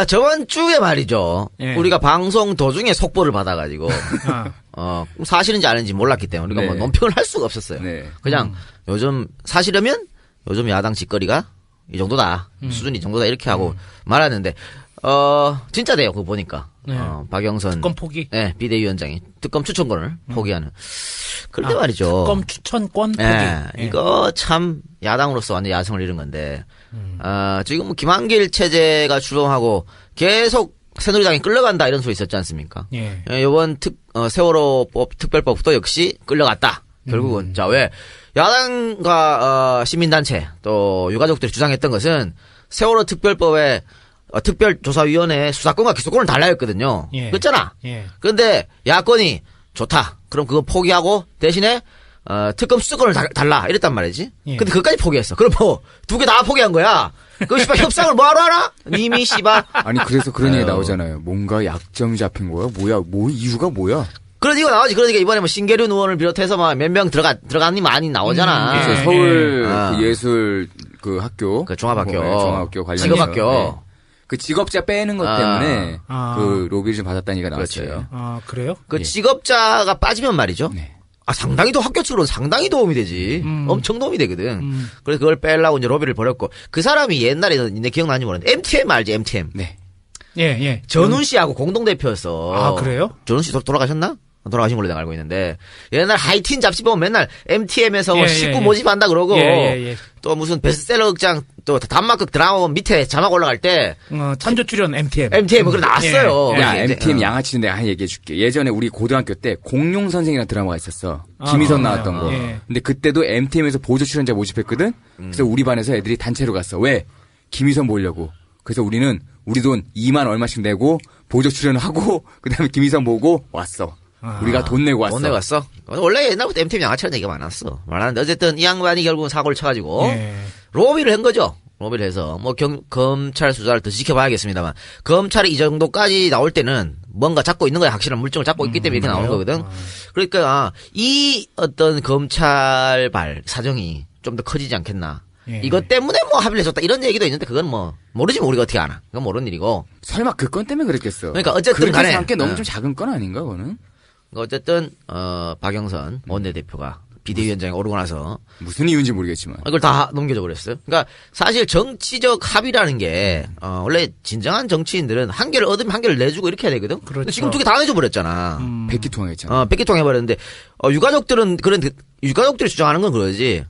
저번 주에 말이죠. 예. 우리가 방송 도중에 속보를 받아가지고, 사실인지 아닌지 몰랐기 때문에 우리가 뭐 논평을 할 수가 없었어요. 네. 그냥 요즘 사실이면 요즘 야당 짓거리가 이 정도다. 수준이 이 정도다. 이렇게 하고 말았는데, 진짜돼요. 그거 보니까. 네. 박영선. 특검 포기. 네, 비대위원장이 특검 추천권을 포기하는. 그런데 말이죠. 특검 추천권 포기. 네, 이거 참 야당으로서 완전 야성을 잃은 건데, 지금 뭐 김한길 체제가 출범하고 계속 새누리당이 끌려간다 이런 소리 있었지 않습니까? 예. 이번 세월호법 특별법도 역시 끌려갔다. 결국은. 자, 왜? 야당과, 시민단체, 또, 유가족들이 주장했던 것은 세월호 특별법에 특별조사위원회 수사권과 기소권을 달라 했거든요. 예. 그랬잖아. 예. 그런데 야권이 좋다. 그럼 그거 포기하고 대신에 특검 수사권을 달라. 이랬단 말이지. 예. 근데 그것까지 포기했어. 그럼 뭐, 두 개 다 포기한 거야. 그 씨발 협상을 뭐하러 하나? 이미 씨발. 아니 그래서 그런 얘기 나오잖아요. 뭔가 약점이 잡힌 거야? 뭐야? 뭐 이유가 뭐야? 그런 이거 나오지. 그러니까 이번에 뭐 신계륜 의원을 비롯해서 막 몇 명 들어가니 많이 나오잖아. 그렇죠. 서울 그 예술 그 학교, 그 종합학교, 종합학교 관련 직업학교. 그 직업자 빼는 것 때문에 그 로비를 좀 받았다는 얘기가 그렇지. 나왔어요. 아, 그래요? 그 직업자가 빠지면 말이죠. 네. 상당히 또 학교 측으로는 상당히 도움이 되지. 엄청 도움이 되거든. 그래서 그걸 빼려고 이제 로비를 벌였고 그 사람이 옛날에 내 기억나는지 모르는데 MTM 알지? MTM. 네. 예. 전훈 씨하고 공동 대표였어. 아, 그래요? 전훈 씨 돌아가셨나? 돌아가신 걸로 내가 알고 있는데 옛날 하이틴 잡지 보면 맨날 MTM에서 뭐 식구 모집한다 그러고 또 무슨 베스트셀러 극장 또 단막극 드라마 밑에 자막 올라갈 때 찬조 출연 MTM 그거 나왔어요. 야, MTM 양아치는 내가 얘기해 줄게. 예전에 우리 고등학교 때 공룡 선생이라는 드라마가 있었어. 김희선 나왔던 거. 근데 그때도 MTM에서 보조 출연자 모집했거든. 그래서 우리 반에서 애들이 단체로 갔어. 왜? 김희선 보려고. 그래서 우리 돈 2만 얼마씩 내고 보조 출연하고 그다음에 김희선 보고 왔어. 우리가 돈 내고 왔어. 돈 내고 왔어? 원래 옛날부터 MTM 양아치라는 얘기가 많았어. 말하는데 어쨌든 이 양반이 결국은 사고를 쳐가지고 로비를 한 거죠. 로비를 해서 뭐 검찰 수사를 더 지켜봐야겠습니다만 검찰이 이 정도까지 나올 때는 뭔가 잡고 있는 거야. 확실한 물증을 잡고 있기 때문에 이렇게 나오는 거거든. 그러니까 이 어떤 검찰발 사정이 좀 더 커지지 않겠나. 이것 때문에 뭐 합의를 해줬다 이런 얘기도 있는데 그건 뭐 모르지 우리가 어떻게 아나. 그건 모르는 일이고. 설마 그 건 때문에 그랬겠어. 그러니까 어쨌든 간에 게 너무 좀 작은 건 아닌가 그거는? 어쨌든 박영선 원내대표가 비대위원장에 오르고 나서 무슨 이유인지 모르겠지만 이걸 다 넘겨줘 버렸어요. 그러니까 사실 정치적 합의라는 게 원래 진정한 정치인들은 한 개를 얻으면 한 개를 내주고 이렇게 해야 되거든. 그렇죠. 지금 두 개 다 내줘 버렸잖아. 백기통했잖아. 백기통해 버렸는데 유가족들이 주장하는 건 그러지.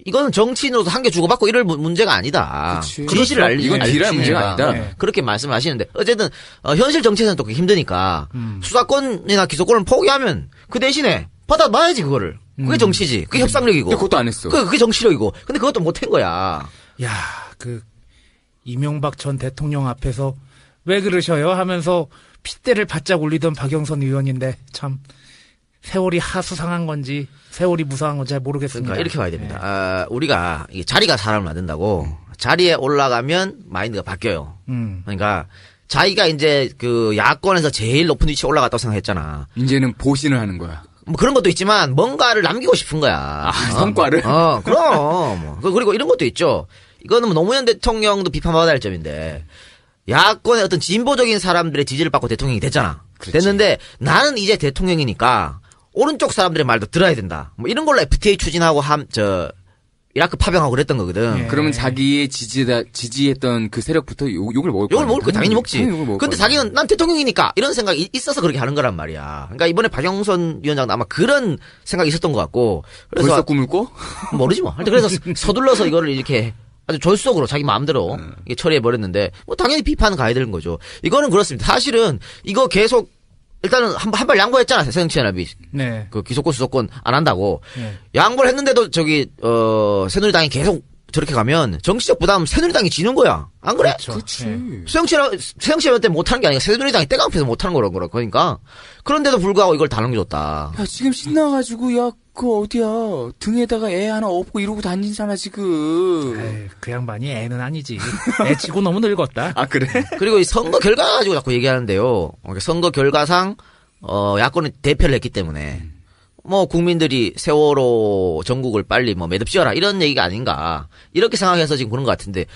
이거는 정치인으로서 한 개 주고받고 이럴 문제가 아니다. 진실을 알리는 이건 딜할 문제가 아니다. 네. 그렇게 말씀을 하시는데 어쨌든 현실 정치에서는 또 그게 힘드니까 수사권이나 기소권을 포기하면 그 대신에 받아봐야지 그거를. 그게 정치지. 그게 협상력이고. 그것도 안 했어. 그게 정치력이고. 근데 그것도 못한 거야. 야, 이명박 전 대통령 앞에서 왜 그러셔요 하면서 핏대를 바짝 올리던 박영선 의원인데 참 세월이 하수상한 건지 세월이 무상한 건지 잘 모르겠습니다. 그러니까 이렇게 봐야 됩니다. 우리가 이게 자리가 사람을 만든다고 자리에 올라가면 마인드가 바뀌어요. 그러니까 자기가 이제 그 야권에서 제일 높은 위치에 올라갔다고 생각했잖아. 이제는 보신을 하는 거야. 뭐 그런 것도 있지만 뭔가를 남기고 싶은 거야. 성과를? 그럼. 그리고 이런 것도 있죠. 이거는 뭐 노무현 대통령도 비판받아야 할 점인데 야권의 어떤 진보적인 사람들의 지지를 받고 대통령이 됐잖아. 그렇지. 됐는데 나는 이제 대통령이니까 오른쪽 사람들의 말도 들어야 된다. 뭐 이런 걸로 FTA 추진하고 이라크 파병하고 그랬던 거거든. 그러면 자기의 지지했던 그 세력부터 욕을 먹을 거야. 욕을 먹을 거 당연히 먹지. 근데 거야. 자기는 난 대통령이니까 이런 생각이 있어서 그렇게 하는 거란 말이야. 그러니까 이번에 박영선 위원장도 아마 그런 생각이 있었던 것 같고. 그래서 벌써 꿈을 꿔? 모르지 뭐. 하여튼 그래서 서둘러서 이거를 이렇게 아주 졸속으로 자기 마음대로 이게 처리해 버렸는데 뭐 당연히 비판은 가야 되는 거죠. 이거는 그렇습니다. 사실은 이거 계속 일단은 한 발 양보했잖아. 새정치연합이. 네. 그 기소권 수소권 안 한다고. 네. 양보를 했는데도 새누리당이 계속 저렇게 가면 정치적 부담 새누리당이 지는 거야. 안 그래? 그렇지. 새정치연합 때문에 못하는 게 아니라 새누리당이 때가 앞에서 못하는 거라는 거라. 그러니까. 그런데도 불구하고 이걸 다 넘겨줬다. 야, 지금 신나가지고, 야, 그 어디야. 등에다가 애 하나 업고 이러고 다니잖아, 지금. 에이, 그 양반이 애는 아니지. 애 치고 너무 늙었다. 아, 그래? 그리고 이 선거 결과 가지고 자꾸 얘기하는데요. 선거 결과상, 야권은 대패를 했기 때문에. 뭐 국민들이 세월호 전국을 빨리 뭐 매듭지어라 이런 얘기가 아닌가 이렇게 생각해서 지금 그런 것 같은데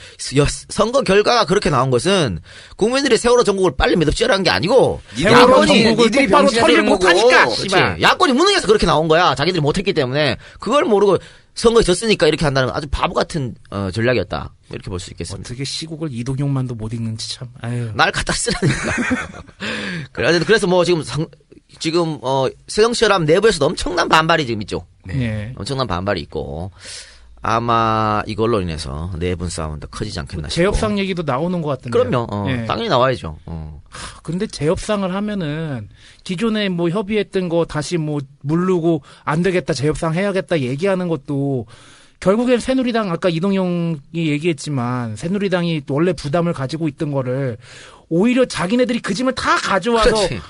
선거 결과가 그렇게 나온 것은 국민들이 세월호 전국을 빨리 매듭지어라는 게 아니고 세월호 전국을 똑바로 처리를 못하니까 야권이 무능해서 그렇게 나온 거야. 자기들이 못했기 때문에 그걸 모르고 선거에 졌으니까 이렇게 한다는 건 아주 바보 같은 전략이었다. 이렇게 볼 수 있겠습니다. 어떻게 시국을 이동용만도 못 읽는지 참. 아유. 날 갖다 쓰라니까. 그래서 뭐 지금 새정치연합 내부에서도 엄청난 반발이 지금 있죠. 네. 엄청난 반발이 있고 아마 이걸로 인해서 내분 싸움은 더 커지지 않겠나 싶고. 재협상 얘기도 나오는 것 같은데. 그럼요. 네. 당연히 나와야죠. 근데 재협상을 하면은 기존에 뭐 협의했던 거 다시 뭐 물르고 안 되겠다 재협상 해야겠다 얘기하는 것도 결국엔 새누리당 아까 이동영이 얘기했지만 새누리당이 원래 부담을 가지고 있던 거를 오히려 자기네들이 그 짐을 다 가져와서 그렇지.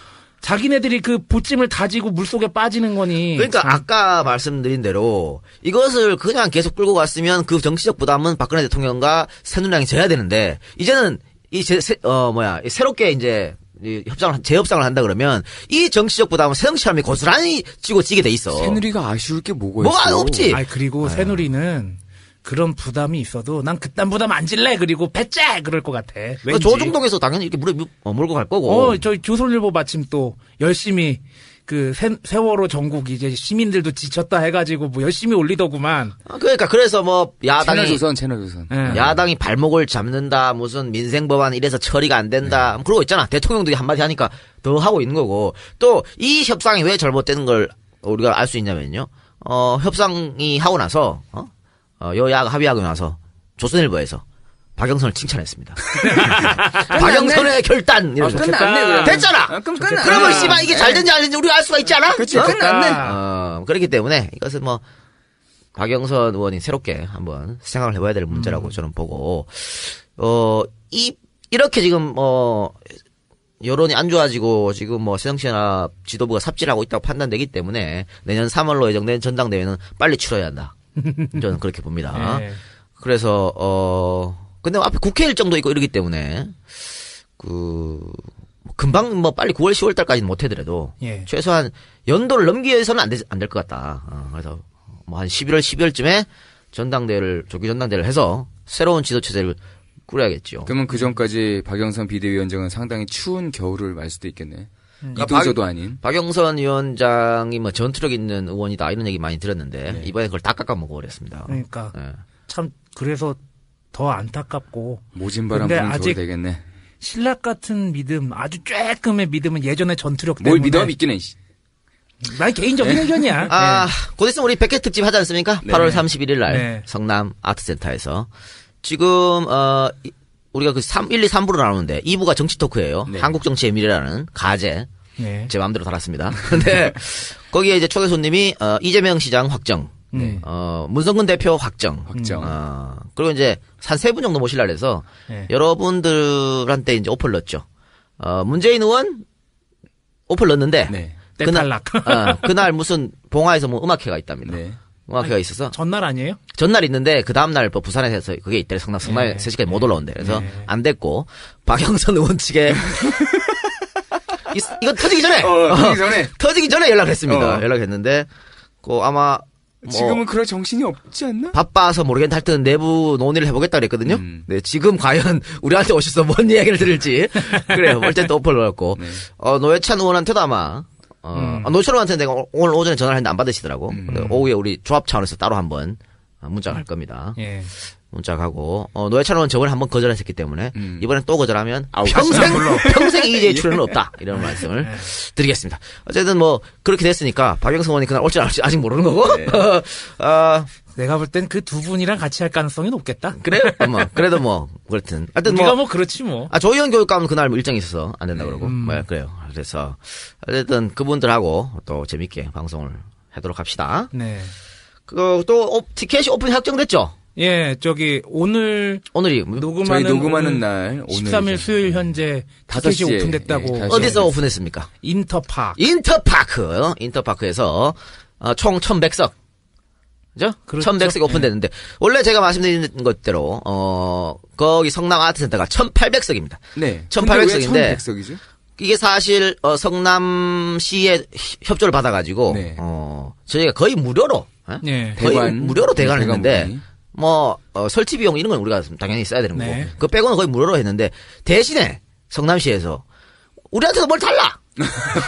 자기네들이 그 보찜을 다지고 물속에 빠지는 거니. 그러니까 아까 말씀드린 대로 이것을 그냥 계속 끌고 갔으면 그 정치적 부담은 박근혜 대통령과 새누리당이 져야 되는데 이제는 새롭게 이제 재협상을 한다 그러면 이 정치적 부담은 새정치연합이 고스란히 지게 돼 있어. 새누리가 아쉬울 게 뭐가 있어? 뭐가 없지. 그리고 새누리는 그런 부담이 있어도 난 그딴 부담 안 질래. 그리고 배째 그럴 것 같아. 왠지. 조중동에서 당연히 이렇게 몰고 갈 거고. 저희 조선일보 마침 또 열심히 그 세월호 전국 이제 시민들도 지쳤다 해가지고 뭐 열심히 올리더구만. 그래서 뭐 야당이 채널조선. 야당이 발목을 잡는다 무슨 민생 법안 이래서 처리가 안 된다. 그러고 있잖아. 대통령도 한마디 하니까 더 하고 있는 거고. 또 이 협상이 왜 잘못되는 걸 우리가 알 수 있냐면요. 협상이 하고 나서 여야가 합의하고 나서 조선일보에서 박영선을 칭찬했습니다. 박영선의 결단. 끝났네. 됐잖아. 그럼 끝났네. 그러면 씨발 이게 잘 된지 안 된지 우리가 알 수가 있지 않아? 그렇지. 끝났네. 그렇기 때문에 이것은 뭐 박영선 의원이 새롭게 한번 생각을 해봐야 될 문제라고 저는 보고 이렇게 지금 여론이 안 좋아지고 지금 뭐 새정치연합 지도부가 삽질하고 있다고 판단되기 때문에 내년 3월로 예정된 전당대회는 빨리 치러야 한다. 저는 그렇게 봅니다. 네. 그래서 근데 앞에 국회 일정도 있고 이러기 때문에 금방 뭐 빨리 9월 10월 달까지는 못 해더라도 예. 최소한 연도를 넘기해서는 안 될 것 같다. 그래서 뭐 한 11월 12월쯤에 조기 전당대회를 해서 새로운 지도 체제를 꾸려야겠죠. 그러면 그 전까지 박영선 비대위원장은 상당히 추운 겨울을 말 수도 있겠네. 이도저도 아닌. 박영선 위원장이 뭐 전투력 있는 의원이다 이런 얘기 많이 들었는데 이번에 그걸 다 깎아 먹어버렸습니다. 그러니까 네. 참 그래서 더 안타깝고. 모진바람 근데 부는 겨울 아직 되겠네. 신락 같은 믿음, 아주 쬐끔의 믿음은 예전에 전투력 때문에. 뭘 믿어 믿기는. 난 개인적인 의견이야. 곧 있으면 우리 100회 특집 하지 않습니까? 네. 8월 31일 날 네. 성남 아트센터에서 지금 우리가 1, 2, 3부로 나누는데 2부가 정치 토크예요. 네. 한국 정치의 미래라는 가제. 네. 제 마음대로 달았습니다. 근데 거기에 이제 초대 손님이 이재명 시장 확정. 문성근 대표 확정. 그리고 이제 한 3분 정도 모시려 해서 네. 여러분들한테 이제 오퍼를 넣었죠. 문재인 의원 오퍼를 넣었는데 네. 대탈락. 그날 무슨 봉화에서 뭐 음악회가 있답니다. 네. 음악회가 있어서 전날 아니에요? 전날 있는데 그 다음날 뭐 부산에서 그게 있대. 성남에 3시까지 못 올라온대. 그래서 안 됐고 박영선 의원 측에 이거 터지기 전에 터지기 전에 연락했습니다. 연락했는데 아마 지금은 그럴 정신이 없지 않나? 바빠서 모르겠는데 하여튼 내부 논의를 해보겠다 그랬거든요. 네, 지금 과연 우리한테 오셔서 뭔 이야기를 들을지. 그래요. 어쨌든 오퍼를 넣었고. 네. 노회찬 의원한테도 아마, 노회찬 의원한테 내가 오늘 오전에 전화를 했는데 안 받으시더라고. 근데 오후에 우리 조합 차원에서 따로 한번 문자가 갈 겁니다. 예. 문자 가고, 노회찬 의원 저번에 한번 거절했었기 때문에, 이번엔 또 거절하면 평생 평생 이제 출연은 없다. 이런 말씀을 드리겠습니다. 어쨌든 뭐, 그렇게 됐으니까, 박영선 의원이 그날 올지 안 올지 아직 모르는 거고, 네. 내가 볼 땐 그 두 분이랑 같이 할 가능성이 높겠다. 그래요? 그래도 뭐, 그렇든. 하여튼 우리가 뭐 그렇지 뭐. 조희연 교육감은 그날 뭐 일정이 있어서 안 된다 그러고, 그래요. 그래서, 어쨌든 그분들하고 또 재밌게 방송을 하도록 합시다. 네. 또, 티켓이 오픈이 확정됐죠? 예, 오늘이 저희 녹음하는 녹음하는 날 13일 수요일 현재 티켓이 5시에, 오픈됐다고. 예, 5시에 어디서 오픈했습니까? 인터파크에서, 총 1100석. 그죠? 그렇죠. 1100석이 오픈됐는데, 원래 제가 말씀드린 것대로, 거기 성남 아트센터가 1800석입니다. 네. 1800석인데, 1100석이죠? 이게 사실 성남시의 협조를 받아가지고 네. 저희가 거의 무료로 네. 거의 무료로 대관했는데 대관문이. 설치 비용 이런 건 우리가 당연히 써야 되는 거고 네. 그 빼고는 거의 무료로 했는데 대신에 성남시에서 우리한테도 뭘 달라.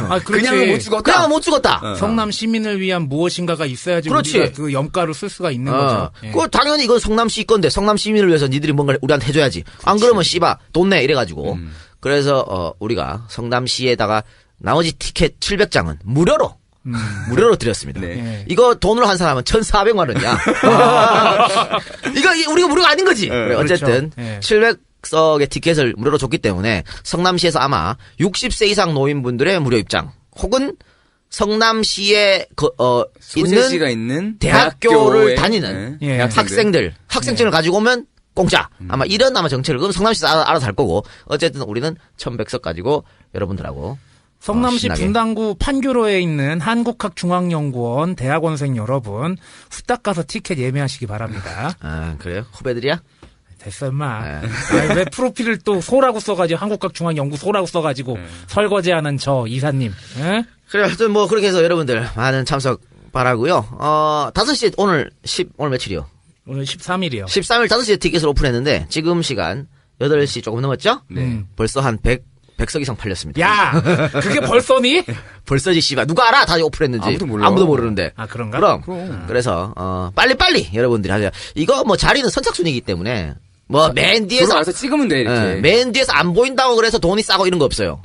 아, 그렇지. 그냥은 못 죽었다. 그냥 못 죽었다. 성남 시민을 위한 무엇인가가 있어야지 그렇지. 우리가 그 염가를 쓸 수가 있는 거죠. 예. 그 당연히 이건 성남시 건데 성남 시민을 위해서 니들이 뭔가 우리한테 해줘야지. 안 그러면 씨바 돈 내 이래가지고. 그래서 우리가 성남시에다가 나머지 티켓 700장은 무료로 드렸습니다. 네. 예. 이거 돈으로 한 사람은 1,400만 원이야. 이거 우리가 무료가 아닌 거지. 그래, 어쨌든 그렇죠. 예. 700석의 티켓을 무료로 줬기 때문에 성남시에서 아마 60세 이상 노인분들의 무료 입장 혹은 성남시에 소재지가 있는 대학교를 대학교에, 다니는 예. 학생들 학생증을 가지고 오면 공짜. 아마 이런 정책을 그럼 성남시에서 알아서 할 거고 어쨌든 우리는 1,100석 가지고 여러분들하고 성남시 신나게. 분당구 판교로에 있는 한국학중앙연구원 대학원생 여러분 후딱 가서 티켓 예매하시기 바랍니다. 아 그래요? 후배들이야? 됐어 임마. 아니, 왜 프로필을 또 소라고 써가지고 한국학중앙연구 소라고 써가지고 설거지하는 저 이사님. 에? 그래 하여튼 뭐 그렇게 해서 여러분들 많은 참석 바라고요. 5시에 오늘 며칠이요? 오늘 13일이요. 13일 5시에 티켓을 오픈했는데 지금 시간 8시 조금 넘었죠? 네. 벌써 한 100석 이상 팔렸습니다. 야, 그게 벌써니? 벌써지 씨발 누가 알아? 다 오픈했는지. 아무도 몰라. 아무도 모르는데. 아 그런가? 그럼. 그래서 빨리 여러분들이 하세요. 이거 뭐 자리는 선착순이기 때문에 뭐 맨 뒤에서 들어와서 찍으면 돼 이렇게. 맨 뒤에서 안 보인다고 그래서 돈이 싸고 이런 거 없어요.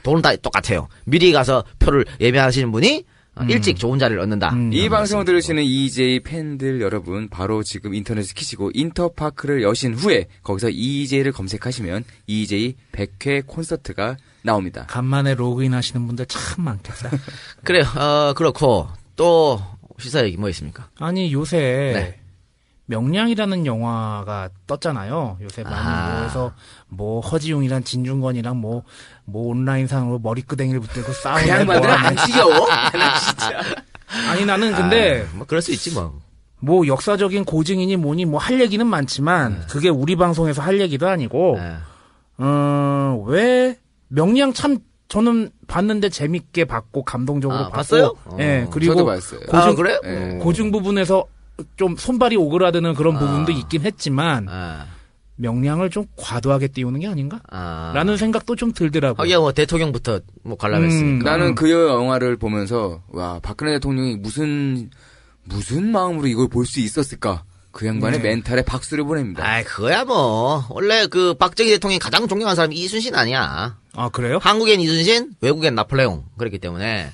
돈은 다 똑같아요. 미리 가서 표를 예매하시는 분이 일찍 좋은 자리를 얻는다. 이 방송을 들으시는 EJ 팬들 여러분 바로 지금 인터넷을 키시고 인터파크를 여신 후에 거기서 EJ를 검색하시면 EJ 100회 콘서트가 나옵니다. 간만에 로그인 하시는 분들 참 많겠다. 그래요. 그렇고 또 시사 얘기 뭐 있습니까? 아니 요새 네. 명량이라는 영화가 떴잖아요. 요새 많이 모여서 뭐 허지웅이랑 진중권이랑 뭐 온라인상으로 머리끄댕이를 붙들고 싸우는 그 양반들은 안 지겨워? 나 진짜. 아니 나는 근데 뭐 그럴 수 있지 뭐. 뭐 역사적인 고증이니 뭐니 뭐 할 얘기는 많지만 그게 우리 방송에서 할 얘기도 아니고 왜 명량 참 저는 봤는데 재밌게 봤고 감동적으로 봤고 봤어요? 예 그리고 저도 봤어요. 고증, 그래? 고증 부분에서 좀 손발이 오그라드는 그런 부분도 있긴 했지만 명량을 좀 과도하게 띄우는 게 아닌가? 라는 생각도 좀 들더라고요. 하기야 뭐 대통령부터 뭐 관람했으니까. 나는 그 영화를 보면서 와 박근혜 대통령이 무슨 마음으로 이걸 볼 수 있었을까? 그 양반의 멘탈에 박수를 보냅니다. 아이 그거야 뭐 원래 그 박정희 대통령이 가장 존경한 사람이 이순신 아니야. 아 그래요? 한국엔 이순신, 외국엔 나폴레옹 그렇기 때문에.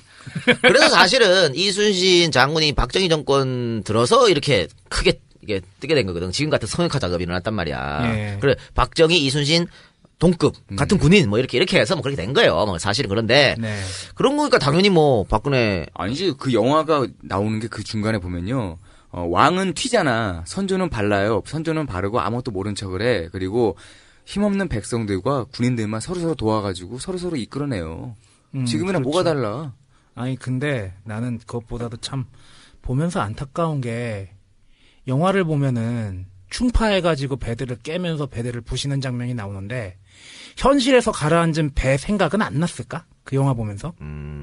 그래서 사실은 이순신 장군이 박정희 정권 들어서 이렇게 크게 이게 뜨게 된 거거든. 지금 같은 성역화 작업이 일어났단 말이야. 예. 그래 박정희, 이순신 동급 같은 군인 뭐 이렇게 해서 뭐 그렇게 된 거예요. 뭐 사실은 그런데 네. 그런 거니까 당연히 뭐 박근혜 아니지 그 영화가 나오는 게 그 중간에 보면요. 왕은 튀잖아. 선조는 발라요. 선조는 바르고 아무것도 모른 척을 해. 그리고 힘없는 백성들과 군인들만 서로서로 도와가지고 서로서로 이끌어내요. 지금이랑 그렇죠. 뭐가 달라? 아니 근데 나는 그것보다도 참 보면서 안타까운 게 영화를 보면은 충파해가지고 배들을 깨면서 배들을 부시는 장면이 나오는데 현실에서 가라앉은 배 생각은 안 났을까? 그 영화 보면서?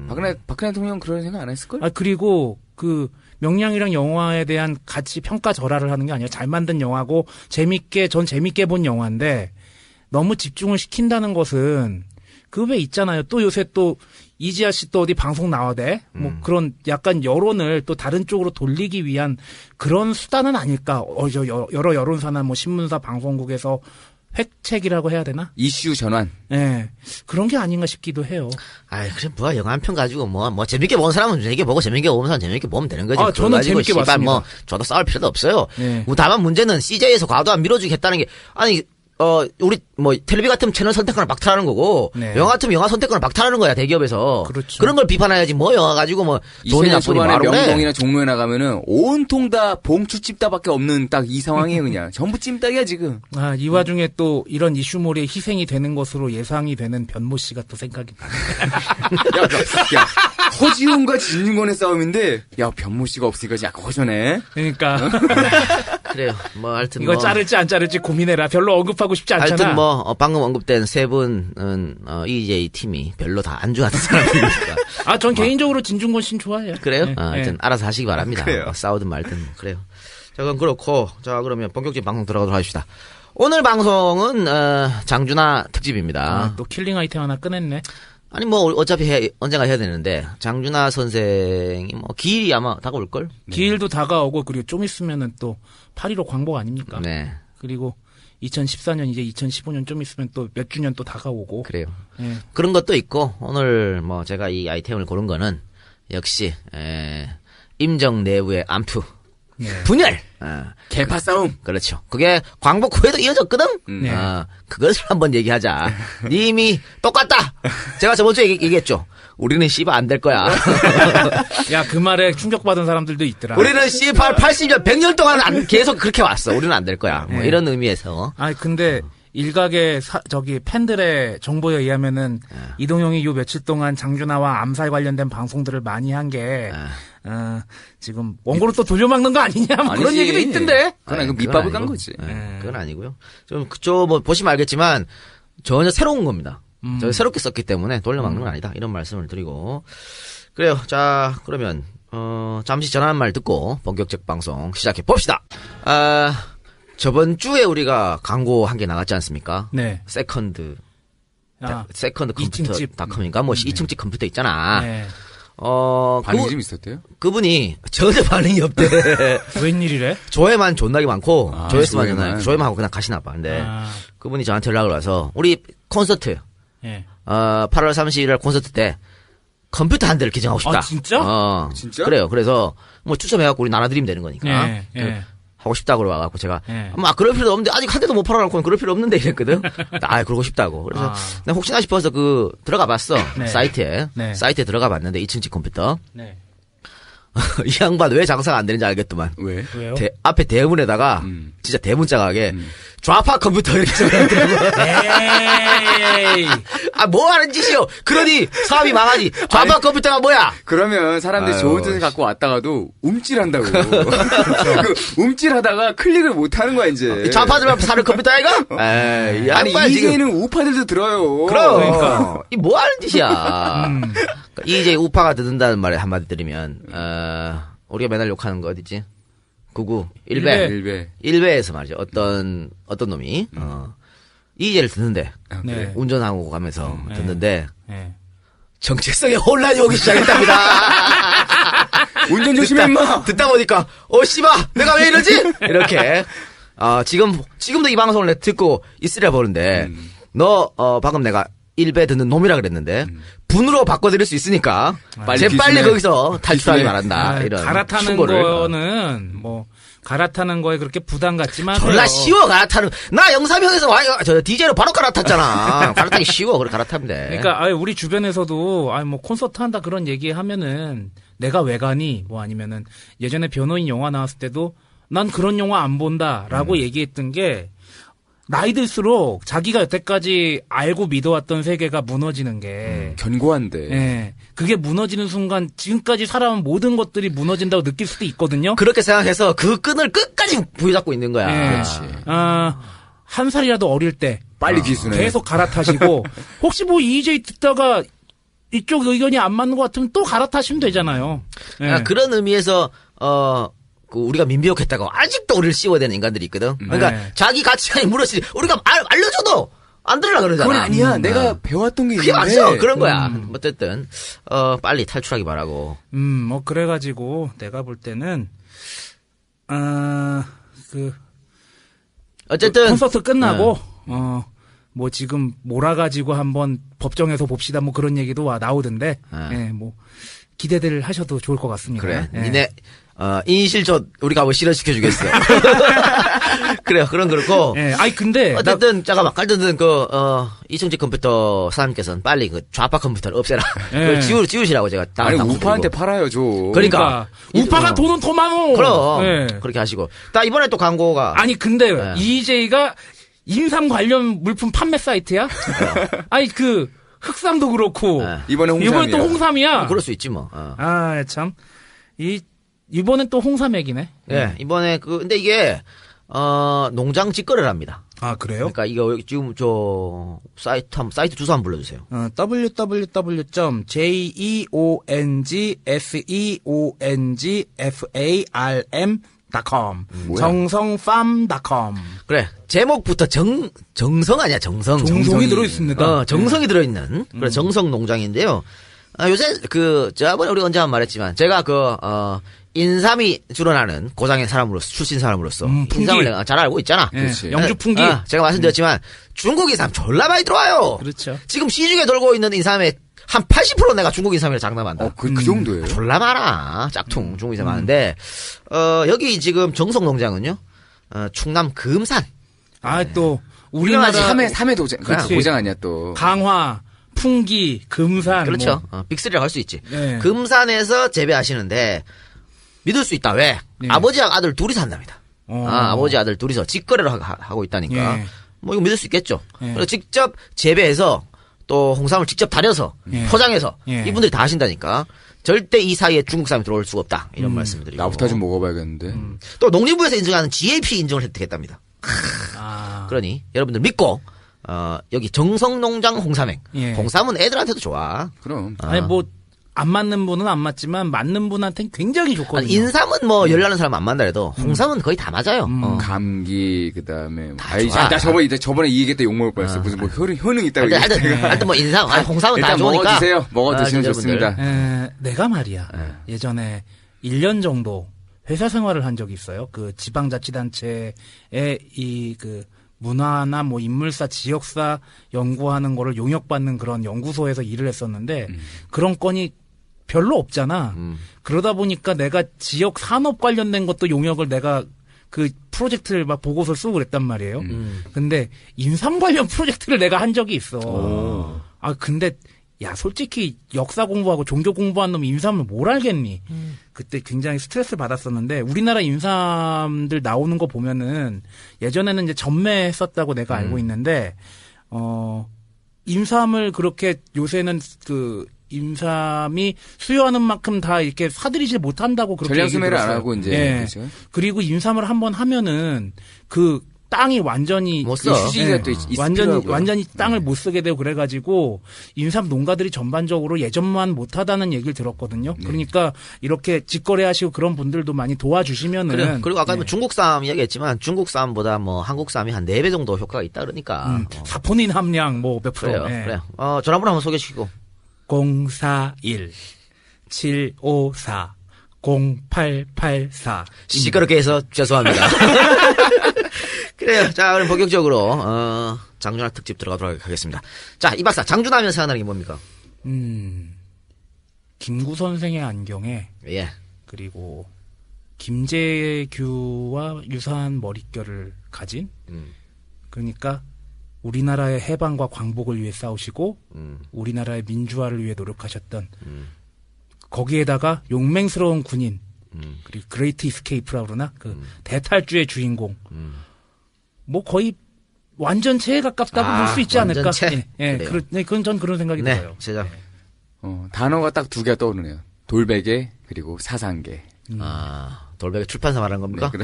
박근혜 대통령 그런 생각 안 했을걸? 아 그리고 그 명량이랑 영화에 대한 같이 평가 절하를 하는 게 아니라 잘 만든 영화고 전 재밌게 본 영화인데 너무 집중을 시킨다는 것은 그 왜 있잖아요. 또 요새 또 이지아 씨 또 어디 방송 나와대 뭐 그런 약간 여론을 또 다른 쪽으로 돌리기 위한 그런 수단은 아닐까. 여러 여론사나 뭐 신문사 방송국에서 획책이라고 해야 되나? 이슈 전환. 예. 그런 게 아닌가 싶기도 해요. 아이 그래 뭐 영화 한 편 가지고 뭐 재밌게 본 사람은 재밌게 보고 재밌게 보는 사람은 재밌게 보면 되는 거지. 아, 저는 재밌게 씨발 봤습니다. 뭐 저도 싸울 필요도 없어요. 네. 다만 문제는 CJ에서 과도한 밀어주기 했다는 게 아니 우리 뭐 텔레비 같으면 채널 선택권을 박탈하는 거고 네. 영화 같으면 영화 선택권을 박탈하는 거야 대기업에서. 그렇죠. 그런 걸 비판해야지 뭐 영화 가지고 뭐 돈이 2000년 나쁘니 초반에 말로 그래. 명동이나 종로에 나가면은 온통 다 봉추 찜다밖에 없는 딱 이 상황이에요 그냥. 전부 찜닭이야 지금. 아, 이 와중에 또 이런 이슈몰에 희생이 되는 것으로 예상이 되는 변모 씨가 또 생각이 나네. 야, 허지웅과 진중권의 싸움인데, 야, 변모 씨가 없으니까 약간 허전해. 그러니까. 그래요. 뭐, 하여튼. 이거 자를지 안 자를지 고민해라. 별로 언급하고 싶지 않잖아. 하여튼 뭐, 방금 언급된 세 분은, EJ 팀이 별로 다 안 좋아하는 사람이니까. 전 개인적으로 진중권 씨는 좋아해요. 그래요? 네, 하여튼, 네. 알아서 하시기 바랍니다. 그래요. 싸우든 말든. 그래요. 자, 그럼 그렇고, 자, 그러면 본격적인 방송 들어가도록 하십시다. 오늘 방송은, 장준하 특집입니다. 또 킬링 아이템 하나 꺼냈네. 아니, 뭐, 어차피 언젠가 해야 되는데, 장준하 선생이 뭐, 기일이 아마 다가올걸? 기일도 다가오고, 그리고 좀 있으면은 또, 8.15 광복 아닙니까? 네. 그리고 2014년, 이제 2015년 좀 있으면 또 몇 주년 또 다가오고. 그래요. 예. 그런 것도 있고, 오늘 뭐, 제가 이 아이템을 고른 거는, 역시, 임정 내부의 암투. 네. 분열! 개파 싸움. 그렇죠. 그게 광복 후에도 이어졌거든? 네. 그것을 한번 얘기하자. 님이 똑같다! 제가 저번 주에 얘기했죠. 우리는 씨발 안 될 거야. 야, 그 말에 충격받은 사람들도 있더라. 우리는 씨발 80년, 100년 동안 계속 그렇게 왔어. 우리는 안 될 거야. 뭐 네. 이런 의미에서. 근데, 일각의 팬들의 정보에 의하면은, 이동형이 요 며칠 동안 장준하와 암살 관련된 방송들을 많이 한 게, 지금 원고를 또 돌려막는 거 아니냐? 뭐 그런 아니지. 얘기도 있던데? 그건 아니, 밑밥을 그건 깐 아니고. 거지. 그건 아니고요. 그쪽 뭐 보시면 알겠지만 전혀 새로운 겁니다. 저 새롭게 썼기 때문에 돌려막는 건 아니다. 이런 말씀을 드리고 그래요. 자 그러면 잠시 전하는 말 듣고 본격적 방송 시작해 봅시다. 저번 주에 우리가 광고 한 개 나갔지 않습니까? 네. 세컨드 이층집. 컴퓨터닷컴인가 뭐 2층집 컴퓨터 있잖아. 네. 반응이 좀 있었대요? 그분이 전혀 반응이 없대. 웬일이래? 조회만 존나게 많고 조회수만 조회만. 존나게 조회만 하고 그냥 가시나 봐. 근데 아. 그분이 저한테 연락을 와서 우리 콘서트 예. 8월 31일 콘서트 때 컴퓨터 한 대를 개정하고 싶다. 진짜? 진짜? 그래요. 그래서 뭐 추첨해갖고 우리 나눠드리면 되는 거니까. 예, 예. 하고 싶다고 그래갖고 제가 예. 그럴 필요도 없는데 아직 한 대도 못 팔아놓고 그럴 필요 없는데 이랬거든. 그러고 싶다고. 그래서 내가 혹시나 싶어서 들어가 봤어. 네. 사이트에. 네. 사이트에 들어가 봤는데 2층집 컴퓨터. 네. 이 양반 왜 장사가 안 되는지 알겠더만. 왜? 왜요? 앞에 대문에다가 진짜 대문짝하게 좌파 컴퓨터 이렇게 적어놨더라고. 에이. 뭐 하는 짓이요? 그러니 사업이 망하지. 좌파 컴퓨터가 뭐야? 그러면 사람들이 아유, 좋은 뜻을 갖고 왔다가도 움찔한다고. 그 움찔하다가 클릭을 못 하는 거야, 이제. 좌파들만 사는 컴퓨터 아이가? 에이, 아니, 양반 지금. 이제는 우파들도 들어요. 그럼. 그러니까. 이 뭐 하는 짓이야. 이제 우파가 듣는다는 말에 한마디 드리면, 우리가 맨날 욕하는 거 어디지? 99, 1배. 1배에서 말이죠. 어떤 놈이, 이제를 듣는데, 네. 운전하고 가면서 듣는데, 예. 정체성에 혼란이 오기 시작했답니다. 운전 조심해, 임마! 듣다 보니까, 씨발, 내가 왜 이러지? 이렇게. 지금도 이 방송을 듣고 있으려 보는데, 너, 방금 내가 1배 듣는 놈이라 그랬는데, 분으로 바꿔드릴 수 있으니까, 빨리 빨리 거기서 탈출하기 기준에. 바란다. 이런. 갈아타는 충고를. 거는, 갈아타는 거에 그렇게 부담 갖지 마세요. 졸라 쉬워, 갈아타는. 나 영삼형에서 DJ로 바로 갈아탔잖아. 갈아타기 쉬워, 그래, 갈아타면 돼. 그러니까, 우리 주변에서도, 콘서트 한다 그런 얘기 하면은, 내가 왜 가니? 아니면은, 예전에 변호인 영화 나왔을 때도, 난 그런 영화 안 본다. 라고 얘기했던 게, 나이 들수록 자기가 여태까지 알고 믿어왔던 세계가 무너지는 게, 견고한데. 예. 그게 무너지는 순간 지금까지 살아온 모든 것들이 무너진다고 느낄 수도 있거든요. 그렇게 생각해서 그 끈을 끝까지 부여잡고 있는 거야. 예. 그렇지. 한 살이라도 어릴 때 빨리 기수네. 계속 갈아타시고 혹시 EJ 듣다가 이쪽 의견이 안 맞는 것 같으면 또 갈아타시면 되잖아요. 예. 그런 의미에서 우리가 민비욕했다고 아직도 우리를 씌워야 되는 인간들이 있거든. 그러니까 네. 자기 가치관이 무너지지. 우리가 알려줘도 안 들으려 그러잖아. 그건 아니야. 내가 배웠던 게 그게 있는데. 맞어. 그런 거야. 어쨌든 빨리 탈출하기 바라고. 그래가지고 내가 볼 때는 어쨌든 콘서트 끝나고 지금 몰아가지고 한번 법정에서 봅시다. 그런 얘기도 나오던데. 예, 기대들 하셔도 좋을 것 같습니다. 그래. 예. 니네 인실조 우리가 한번 실현시켜 주겠어. 그래요. 그런 그렇고. 예. 근데 어쨌든 잠깐만 깔든든 이층집 컴퓨터 사장님께서는 빨리 그 좌파 컴퓨터를 없애라. 예. 그걸 지우시라고 제가 아니, 당부드리고. 우파한테 팔아요, 줘. 그러니까 우파가 돈은 더 많어. 그럼 예. 그렇게 하시고. 이번에 또 광고가 근데 네. EJ가 인삼 관련 물품 판매 사이트야? 흑삼도 그렇고. 이번에 홍삼이야. 이번에 또 홍삼이야. 그럴 수 있지 뭐. 참. 이번엔 또 홍삼액이네. 네, 이번에 근데 이게, 농장 직거래를 합니다. 아, 그래요? 그러니까 이거 지금 사이트 주소 한번 불러주세요. www.jeongseongfarm.com 정성farm.com. 그래, 제목부터 정성 아니야, 정성. 정성이 들어있습니다. 정성이 들어있는, 그래, 정성 농장인데요. 요새 저번에 우리 언제 한번 말했지만, 제가 인삼이 줄어나는 고장의 출신 사람으로서 인삼을 내가 잘 알고 있잖아. 그렇지. 영주 풍기. 제가 말씀드렸지만 중국 인삼 졸라 많이 들어와요. 그렇죠. 지금 시중에 돌고 있는 인삼의 한 80% 내가 중국 인삼이라 장담한다. 그 정도예요? 졸라 많아. 짝퉁 중국 인삼 많은데 여기 지금 정성농장은요. 충남 금산. 또 우리나라 3회 도장 아니야 또. 강화, 풍기, 금산. 그렇죠. 빅3라고 할 수 있지. 네. 금산에서 재배하시는데 믿을 수 있다. 왜? 네. 아버지랑 아들 둘이 산답니다. 아버지 아들 둘이서 직거래를 하고 있다니까. 네. 뭐 이거 믿을 수 있겠죠. 네. 그래서 직접 재배해서 또 홍삼을 직접 다려서 포장해서 이분들이 다 하신다니까. 절대 이 사이에 중국 사람이 들어올 수가 없다. 이런 말씀드리고. 나부터 좀 먹어봐야겠는데. 또 농림부에서 인증하는 GAP 인증을 획득했답니다. 그러니 여러분들 믿고 여기 정성농장 홍삼액. 홍삼은 애들한테도 좋아. 그럼. 아니 안 맞는 분은 안 맞지만 맞는 분한테는 굉장히 좋거든요. 아니, 인삼은 열나는 사람 안 만나 해도 홍삼은 거의 다 맞아요. 감기 그다음에 나 저번에 이 얘기 때 욕 먹을 뻔했어. 무슨 효능 있다고. 하여튼 인삼, 홍삼은 다 좋으니까 먹어드시면 좋습니다. 내가 말이야. 예전에 1년 정도 회사 생활을 한 적이 있어요. 그 지방자치단체에 문화나 인물사, 지역사 연구하는 거를 용역받는 그런 연구소에서 일을 했었는데 그런 건이 별로 없잖아. 그러다 보니까 내가 지역 산업 관련된 것도 용역을 내가 그 프로젝트를 막 보고서 쓰고 그랬단 말이에요. 근데 인삼 관련 프로젝트를 내가 한 적이 있어. 근데 야, 솔직히 역사 공부하고 종교 공부한 놈이 인삼을 뭘 알겠니? 그때 굉장히 스트레스를 받았었는데 우리나라 인삼들 나오는 거 보면은 예전에는 이제 전매했었다고 내가 알고 있는데 인삼을 그렇게 요새는 인삼이 수요하는 만큼 다 이렇게 사들이지 못한다고 그렇게 전량 수매를 안 하고 이제 그렇죠? 그리고 인삼을 한번 하면은 땅이 완전히 휴지기가 또 완전히 땅을 못 쓰게 되고 그래가지고 인삼 농가들이 전반적으로 예전만 못하다는 얘기를 들었거든요. 그러니까 이렇게 직거래하시고 그런 분들도 많이 도와주시면은. 그래요. 그리고 아까 중국쌈 이야기했지만 중국쌈보다 한국쌈이 한 4배 정도 효과가 있다 그러니까. 사포닌 함량 몇 프로. 그래요. 전화번호 한번 소개시키고. 041 754 0884. 시끄럽게 해서 죄송합니다. 그래요. 자, 그럼 본격적으로 장준하 특집 들어가도록 하겠습니다. 자, 이 박사 장준하면 생각나는 게 뭡니까? 김구 선생의 안경에 그리고 김재규와 유사한 머릿결을 가진 그러니까 우리나라의 해방과 광복을 위해 싸우시고 우리나라의 민주화를 위해 노력하셨던 거기에다가 용맹스러운 군인 그리고 그레이트 이스케이프라고 그러나 대탈주의 주인공 거의 완전체에 가깝다고 볼 수 있지 않을까? 그건 전 그런 생각이 들어요. 제가 단어가 딱 2개가 떠오르네요. 돌베개 그리고 사상계. 돌베개 출판사 말하는 겁니까? 네,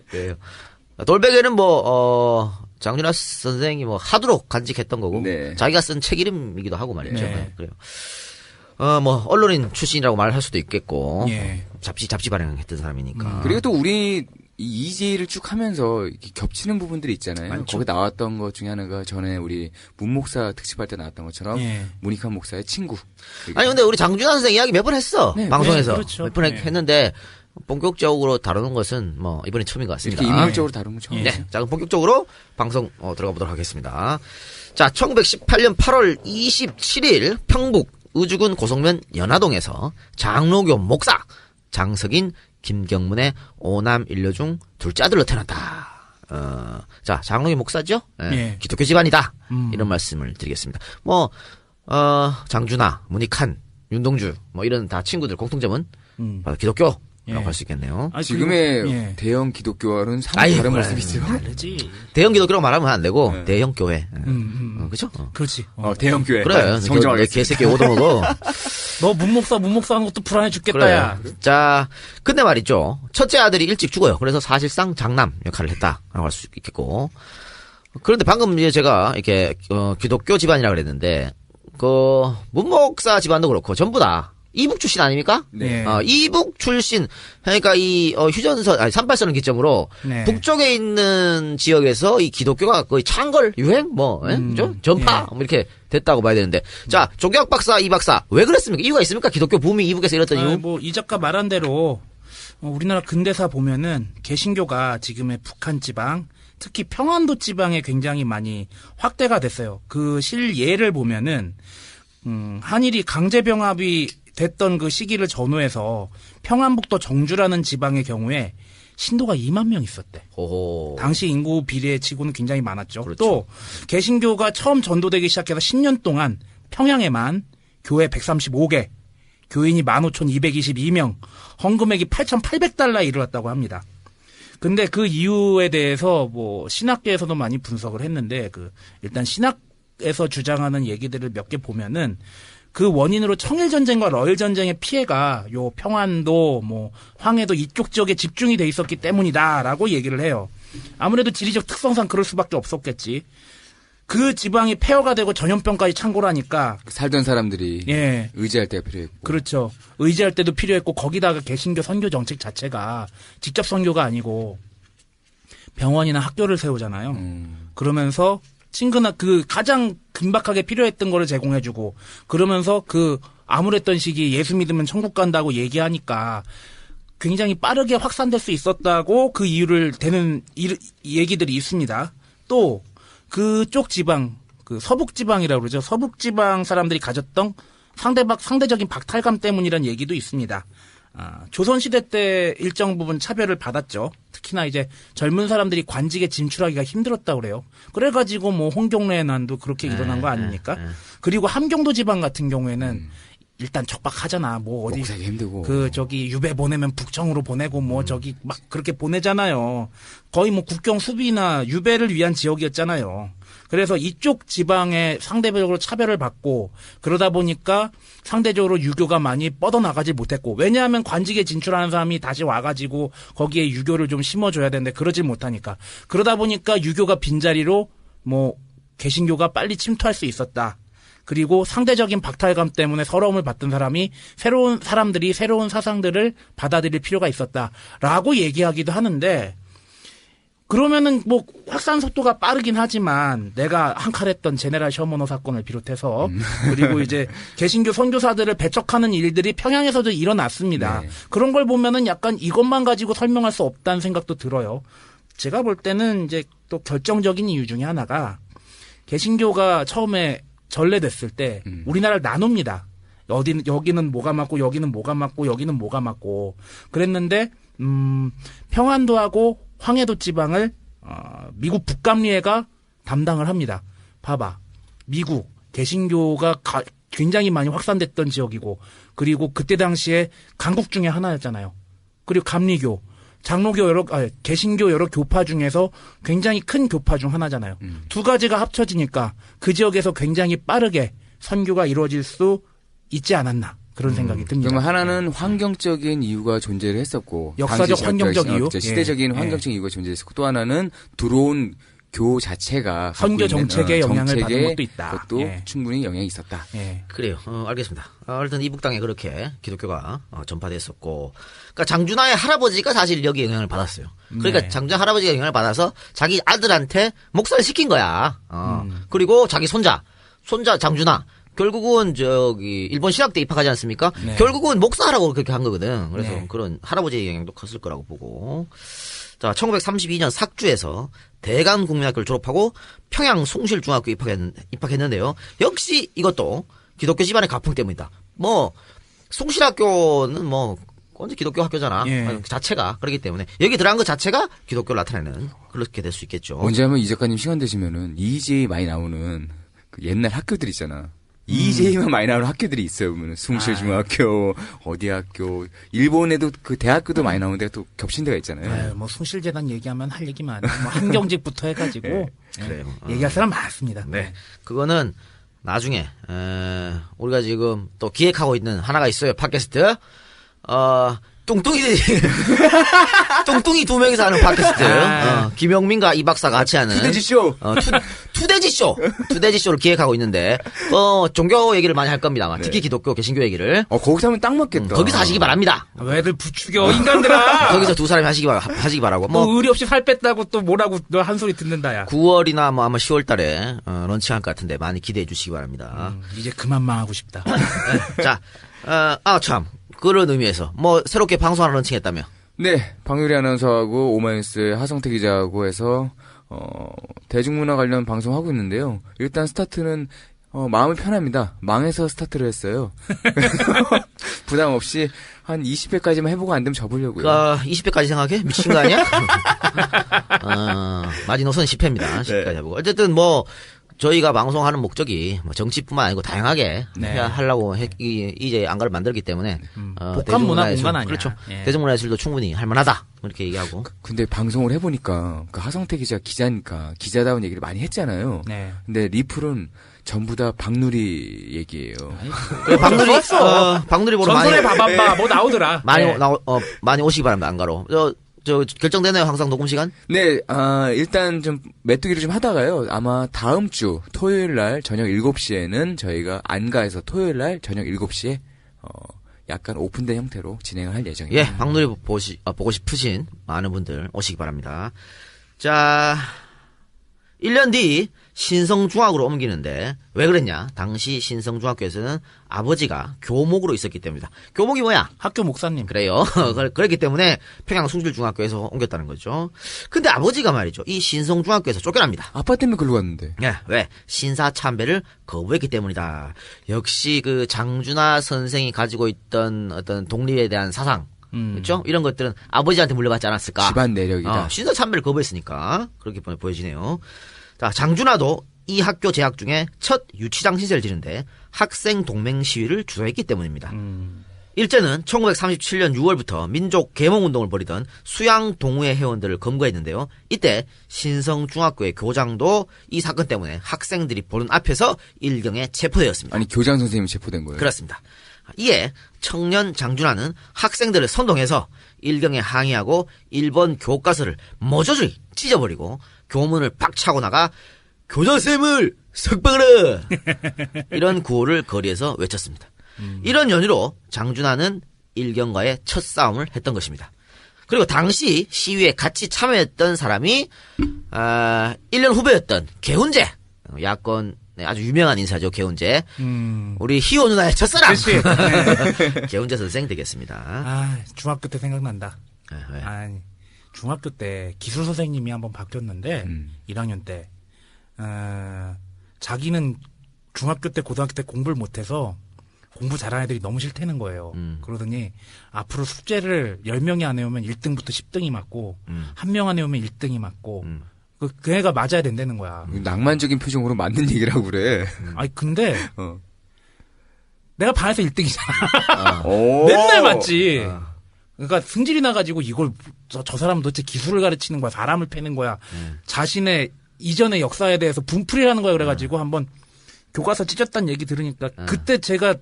그래요. 돌베개는 장준하 선생이 하도록 간직했던 거고 자기가 쓴 책 이름이기도 하고 말이죠. 그래요. 언론인 출신이라고 말할 수도 있겠고 잡지 발행했던 사람이니까. 그리고 또 우리 이지를 쭉 하면서 이렇게 겹치는 부분들이 있잖아요. 많죠. 거기 나왔던 것 중에 하나가 전에 우리 문 목사 특집할 때 나왔던 것처럼 문익환 목사의 친구. 아니 근데 우리 장준하 선생 이야기 몇 번 했어. 방송에서 그렇죠. 몇 번 했는데 본격적으로 다루는 것은 이번이 처음인 것 같습니다. 이렇게 인물적으로 다루는 건 처음이죠. 네. 자, 그럼 본격적으로 방송 들어가 보도록 하겠습니다. 자, 1918년 8월 27일 평북 의주군 고성면 연화동에서 장로교 목사 장석인 김경문의 5남 1녀 중 둘째 아들로 태어났다. 자, 장로교 목사죠? 기독교 집안이다. 이런 말씀을 드리겠습니다. 장준하, 문익환, 윤동주, 이런 다 친구들 공통점은 기독교. 라고 할 수 있겠네요. 지금의 대형 기독교와는 상당히 다른 모습이죠. 다르지. 대형 기독교라고 말하면 안 되고, 대형 교회. 그쵸? 그렇지. 대형 교회. 그래. 정정하게 개새끼 얻어먹어. 너 문목사 하는 것도 불안해 죽겠다, 그래. 야. 자, 근데 말이죠. 첫째 아들이 일찍 죽어요. 그래서 사실상 장남 역할을 했다라고 할 수 있겠고. 그런데 방금 이제 제가 이렇게, 기독교 집안이라 그랬는데, 문목사 집안도 그렇고, 전부 다 이북 출신 아닙니까? 네. 이북 출신, 그러니까 휴전선, 38선을 기점으로, 네. 북쪽에 있는 지역에서 이 기독교가 거의 창걸, 유행, 그죠? 전파, 예. 이렇게 됐다고 봐야 되는데. 자, 종교학 박사, 이 박사, 왜 그랬습니까? 이유가 있습니까? 기독교 붐이 이북에서 일었던 이유? 이 작가 말한 대로, 우리나라 근대사 보면은, 개신교가 지금의 북한 지방, 특히 평안도 지방에 굉장히 많이 확대가 됐어요. 그 실예를 보면은, 한일이 강제병합이 됐던 그 시기를 전후해서 평안북도 정주라는 지방의 경우에 신도가 2만 명 있었대. 호호. 당시 인구 비례 치고는 굉장히 많았죠. 그렇죠. 또 개신교가 처음 전도되기 시작해서 10년 동안 평양에만 교회 135개, 교인이 15,222명, 헌금액이 8,800달러에 이르렀다고 합니다. 근데 그 이유에 대해서 신학계에서도 많이 분석을 했는데 일단 신학에서 주장하는 얘기들을 몇 개 보면은 그 원인으로 청일전쟁과 러일전쟁의 피해가 요 평안도, 황해도 이쪽 지역에 집중이 돼 있었기 때문이다라고 얘기를 해요. 아무래도 지리적 특성상 그럴 수밖에 없었겠지. 그 지방이 폐허가 되고 전염병까지 창궐하니까. 살던 사람들이. 예. 의지할 때가 필요했고. 그렇죠. 의지할 때도 필요했고, 거기다가 개신교 선교 정책 자체가 직접 선교가 아니고 병원이나 학교를 세우잖아요. 그러면서 친근한 가장 긴박하게 필요했던 거를 제공해주고, 그러면서 암울했던 시기 예수 믿으면 천국 간다고 얘기하니까 굉장히 빠르게 확산될 수 있었다고 그 이유를 대는 얘기들이 있습니다. 또 그쪽 지방, 서북 지방이라고 그러죠. 서북 지방 사람들이 가졌던 상대적인 박탈감 때문이라는 얘기도 있습니다. 조선시대 때 일정 부분 차별을 받았죠. 특히나 이제 젊은 사람들이 관직에 진출하기가 힘들었다고 그래요. 그래가지고 홍경래의 난도 그렇게 일어난 거 아닙니까? 그리고 함경도 지방 같은 경우에는 일단 척박하잖아. 어디 목사기 힘들고. 유배 보내면 북청으로 보내고 저기 막 그렇게 보내잖아요. 거의 국경 수비나 유배를 위한 지역이었잖아요. 그래서 이쪽 지방에 상대적으로 차별을 받고, 그러다 보니까 상대적으로 유교가 많이 뻗어나가지 못했고, 왜냐하면 관직에 진출하는 사람이 다시 와가지고 거기에 유교를 좀 심어줘야 되는데 그러질 못하니까. 그러다 보니까 유교가 빈자리로 개신교가 빨리 침투할 수 있었다. 그리고 상대적인 박탈감 때문에 서러움을 받던 새로운 사람들이 새로운 사상들을 받아들일 필요가 있었다라고 얘기하기도 하는데, 그러면은 확산 속도가 빠르긴 하지만 내가 한칼했던 제네랄 셔머너 사건을 비롯해서 그리고 이제 개신교 선교사들을 배척하는 일들이 평양에서도 일어났습니다. 네. 그런 걸 보면은 약간 이것만 가지고 설명할 수 없다는 생각도 들어요. 제가 볼 때는 이제 또 결정적인 이유 중에 하나가, 개신교가 처음에 전래됐을 때 우리나라를 나눕니다. 여기는 뭐가 맞고 여기는 뭐가 맞고 여기는 뭐가 맞고 그랬는데, 평안도하고 황해도 지방을 미국 북감리회가 담당을 합니다. 봐봐. 미국 개신교가 굉장히 많이 확산됐던 지역이고, 그리고 그때 당시에 강국 중에 하나였잖아요. 그리고 감리교, 장로교 개신교 여러 교파 중에서 굉장히 큰 교파 중 하나잖아요. 두 가지가 합쳐지니까 그 지역에서 굉장히 빠르게 선교가 이루어질 수 있지 않았나. 그런 생각이 듭니다. 그러면 하나는 환경적인 이유가 존재를 했었고, 역사적 환경적 이유, 시대적인 환경적 이유가 존재했었고, 또 하나는 들어온 교 자체가 선교 정책에 영향을 받은 것도 있다. 그것도 충분히 영향이 있었다. 그래요. 알겠습니다. 하여튼 이북 땅에 그렇게 기독교가 전파됐었고, 그러니까 장준하의 할아버지가 사실 여기 영향을 받았어요. 그러니까 장준하 할아버지가 영향을 받아서 자기 아들한테 목사를 시킨 거야. 그리고 자기 손자 장준하. 결국은 일본 신학대 입학하지 않습니까? 네. 결국은 목사라고 그렇게 한 거거든. 그래서 네. 그런 할아버지의 영향도 컸을 거라고 보고. 자, 1932년 삭주에서 대간국민학교를 졸업하고 평양 숭실중학교 입학했는데요. 역시 이것도 기독교 집안의 가풍 때문이다. 숭실학교는 언제 기독교 학교잖아. 예. 그 자체가 그렇기 때문에 여기 들어간 것 자체가 기독교를 나타내는 그렇게 될 수 있겠죠. 언제 한번 이 작가님 시간 되시면은 EJ 많이 나오는 그 옛날 학교들 있잖아. EJ만 많이 나오는 학교들이 있어요. 보면 숭실중학교, 어디 학교, 일본에도 그 대학교도 많이 나오는 데가 또 겹친 데가 있잖아요. 뭐 숭실재단 얘기하면 할 얘기 많아요. 뭐 한경직부터 해가지고 네. 그래요. 얘기할 사람 많습니다. 네. 그거는 나중에 우리가 지금 또 기획하고 있는 하나가 있어요. 팟캐스트. 뚱뚱이들이 뚱뚱이 두 명이서 하는 팟캐스트. 김영민과 이 박사가 같이 하는 투돼지쇼. 투돼지쇼를 기획하고 있는데 종교 얘기를 많이 할 겁니다. 특히 기독교 개신교 얘기를. 거기서 하면 딱 맞겠다. 거기서 하시기 바랍니다. 왜들 부추겨 인간들아. 거기서 두 사람이 하시기 바라고. 뭐 의리 없이 살 뺐다고 또 뭐라고 너 한 소리 듣는다야. 9월이나 뭐 아마 10월 달에 런칭할 것 같은데 많이 기대해 주시기 바랍니다. 이제 그만 망하고 싶다. 네. 자, 참 그런 의미에서 뭐 새롭게 방송 하나 런칭했다며. 네, 박유리 아나운서하고 오마이뉴스 하성태 기자하고 해서 대중문화 관련 방송하고 있는데요. 일단 스타트는 마음이 편합니다. 망해서 스타트를 했어요. 부담 없이 한 20회까지만 해보고 안 되면 접으려고요. 20회까지 생각해? 미친 거 아니야? 마지노선 10회입니다. 10회까지 네. 해보고. 어쨌든 뭐 저희가 방송하는 목적이 뭐 정치뿐만 아니고 다양하게 하려고 이제 안가를 만들기 때문에 복합 문화 공간 아니야. 그렇죠. 대중문화예술도 충분히 할만하다 이렇게 얘기하고. 근데 방송을 해보니까 그 하성태 기자니까 기자다운 얘기를 많이 했잖아요. 네. 근데 리플은 전부 다 박누리 얘기예요. 그래, 박누리 보러 전설의 바밤바 뭐 나오더라. 많이 오시기 바랍니다. 안가로. 저 결정되나요? 항상 녹음 시간? 네, 일단 좀 메뚜기를 좀 하다가요. 아마 다음 주 토요일 날 저녁 7시에는 저희가 안가에서 토요일 날 저녁 7시에 약간 오픈된 형태로 진행을 할 예정입니다. 예, 박누리 보고 싶으신 많은 분들 오시기 바랍니다. 자, 1년 뒤 신성중학으로 옮기는데 왜 그랬냐? 당시 신성중학교에서는 아버지가 교목으로 있었기 때문이다. 교목이 뭐야? 학교 목사님. 그래요. 그랬기 때문에 평양 숭실중학교에서 옮겼다는 거죠. 근데 아버지가 말이죠. 이 신성중학교에서 쫓겨납니다. 아빠 때문에 글로 갔는데. 예, 왜? 신사참배를 거부했기 때문이다. 역시 그 장준하 선생이 가지고 있던 어떤 독립에 대한 사상. 그렇죠? 이런 것들은 아버지한테 물려받지 않았을까? 집안 내력이다. 신사참배를 거부했으니까 그렇게 보여지네요. 자, 장준하도 이 학교 재학 중에 첫 유치장 신세를 지는데 학생 동맹 시위를 주도했기 때문입니다. 일제는 1937년 6월부터 민족 계몽운동을 벌이던 수양 동호회 회원들을 검거했는데요. 이때 신성중학교의 교장도 이 사건 때문에 학생들이 보는 앞에서 일경에 체포되었습니다. 아니, 교장 선생님이 체포된 거예요? 그렇습니다. 이에 청년 장준하는 학생들을 선동해서 일경에 항의하고 일본 교과서를 모조리 찢어버리고 교문을 빡차고 나가 교장쌤을 석방하라! 이런 구호를 거리에서 외쳤습니다. 이런 연유로 장준하는 일경과의 첫 싸움을 했던 것입니다. 그리고 당시 시위에 같이 참여했던 사람이 1년 후배였던 개훈재 야권 아주 유명한 인사죠. 개훈재. 우리 희호 누나의 첫사랑. 개훈재 선생 되겠습니다. 중학교 때 생각난다. 왜? 아니, 중학교 때 기술 선생님이 한번 바뀌었는데 1학년 때 자기는 중학교 때 고등학교 때 공부를 못해서 공부 잘하는 애들이 너무 싫다는 거예요. 그러더니 앞으로 숙제를 10명이 안 해오면 1등부터 10등이 맞고 1명 안 해오면 1등이 맞고 그 애가 맞아야 된다는 거야. 낭만적인 표정으로 맞는 얘기라고 그래. 아니 근데 내가 반에서 1등이잖아. 맨날 맞지. 그러니까 승질이 나가지고 이걸 저 사람은 도대체 기술을 가르치는 거야, 사람을 패는 거야, 자신의 이전의 역사에 대해서 분풀이라는 거야. 그래가지고 한번 교과서 찢었다는 얘기 들으니까 그때 제가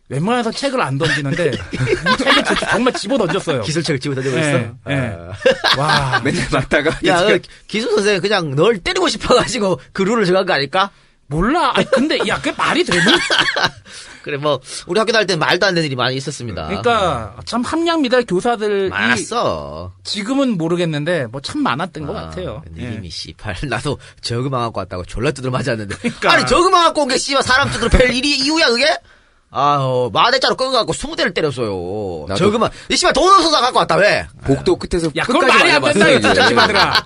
웬만해서 책을 안 던지는데 책을 정말 집어 던졌어요. 기술책을 집어 던지고 있어? 네. 와, 맨날 맞다가. 야, 기술 선생 그냥 널 때리고 싶어가지고 그 룰을 정한 거 아닐까? 몰라. 아니, 근데 야, 그게 말이 되니? 그래, 뭐 우리 학교 다닐 때 말도 안 되는 일이 많이 있었습니다. 그러니까 참 함량 미달 교사들이 많았어. 지금은 모르겠는데 뭐 참 많았던 것 같아요. 니님이 씨발 나도 저그망 갖고 왔다고 졸라 두드려 맞았는데. 그러니까. 아니 저그망 갖고 온 게 씨발 사람 두드려 팰 일이 이유야 그게? 마대자로 끊어갖고 20대를 때렸어요. 저그만, 이 씨발 돈 없어서 갖고 왔다, 왜? 복도 끝에서 야, 그건 말이 안 된다, 이거 짜증나더라.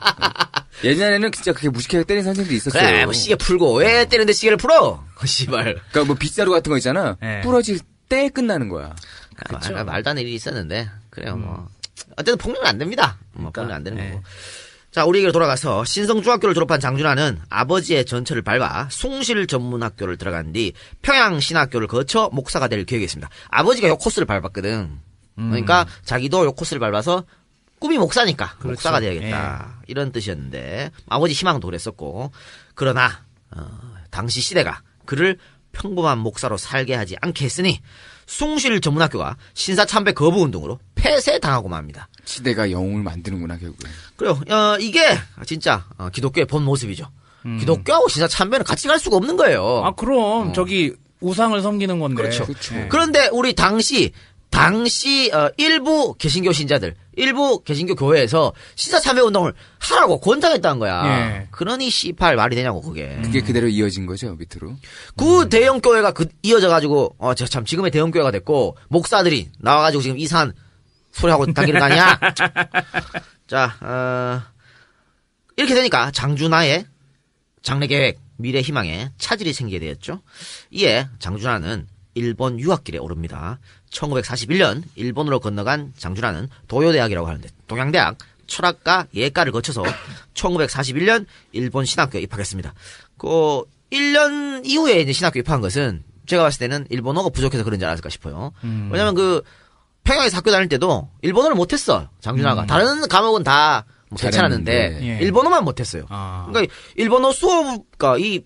예전에는 진짜 그렇게 무식하게 때린 선생님도 있었어요. 그래, 뭐 시계 풀고, 왜 때리는데 시계를 풀어? 씨발. 그니까 뭐 빗자루 같은 거 있잖아. 부러질 때 끝나는 거야. 말도 안 되는 일이 있었는데, 그래요, 뭐. 어쨌든 폭력은 안 됩니다. 그러니까, 폭력 안 되는 거고. 자, 우리 얘기로 돌아가서 신성중학교를 졸업한 장준하는 아버지의 전철을 밟아 숭실전문학교를 들어간 뒤 평양신학교를 거쳐 목사가 될 계획이었습니다. 아버지가 요 코스를 밟았거든. 그러니까 자기도 요 코스를 밟아서 꿈이 목사니까 그렇죠. 목사가 돼야겠다. 이런 뜻이었는데 아버지 희망도 그랬었고 그러나 당시 시대가 그를 평범한 목사로 살게 하지 않게 했으니 숭실전문학교가 신사참배 거부운동으로 폐쇄당하고 맙니다. 시대가 영웅을 만드는구나 결국에. 그래요. 이게 진짜 기독교의 본 모습이죠. 기독교하고 신사참배는 같이 갈 수가 없는 거예요. 아 그럼 저기 우상을 섬기는 건데. 그렇죠. 네. 그런데 우리 당시 일부 개신교 신자들, 일부 개신교 교회에서 신사참배 운동을 하라고 권장했다는 거야. 예. 그러니 C8 말이 되냐고 그게. 그게 그대로 이어진 거죠 밑으로. 그 대형 교회가 이어져가지고 참 지금의 대형 교회가 됐고 목사들이 나와가지고 지금 이상한 소리하고 다니는 거 아니야? 자, 이렇게 되니까 장준하의 장래계획, 미래희망에 차질이 생기게 되었죠. 이에 장준하는 일본 유학길에 오릅니다. 1941년 일본으로 건너간 장준하는 도요대학이라고 하는데 동양대학 철학과 예과를 거쳐서 1941년 일본 신학교에 입학했습니다. 그 1년 이후에 이제 신학교 입학한 것은 제가 봤을 때는 일본어가 부족해서 그런지 않았을까 싶어요. 왜냐면 그 평양에서 학교 다닐 때도 일본어를 못했어 장준하가. 다른 과목은 다 뭐 괜찮았는데 예. 일본어만 못했어요. 아. 그러니까 일본어 수업가 이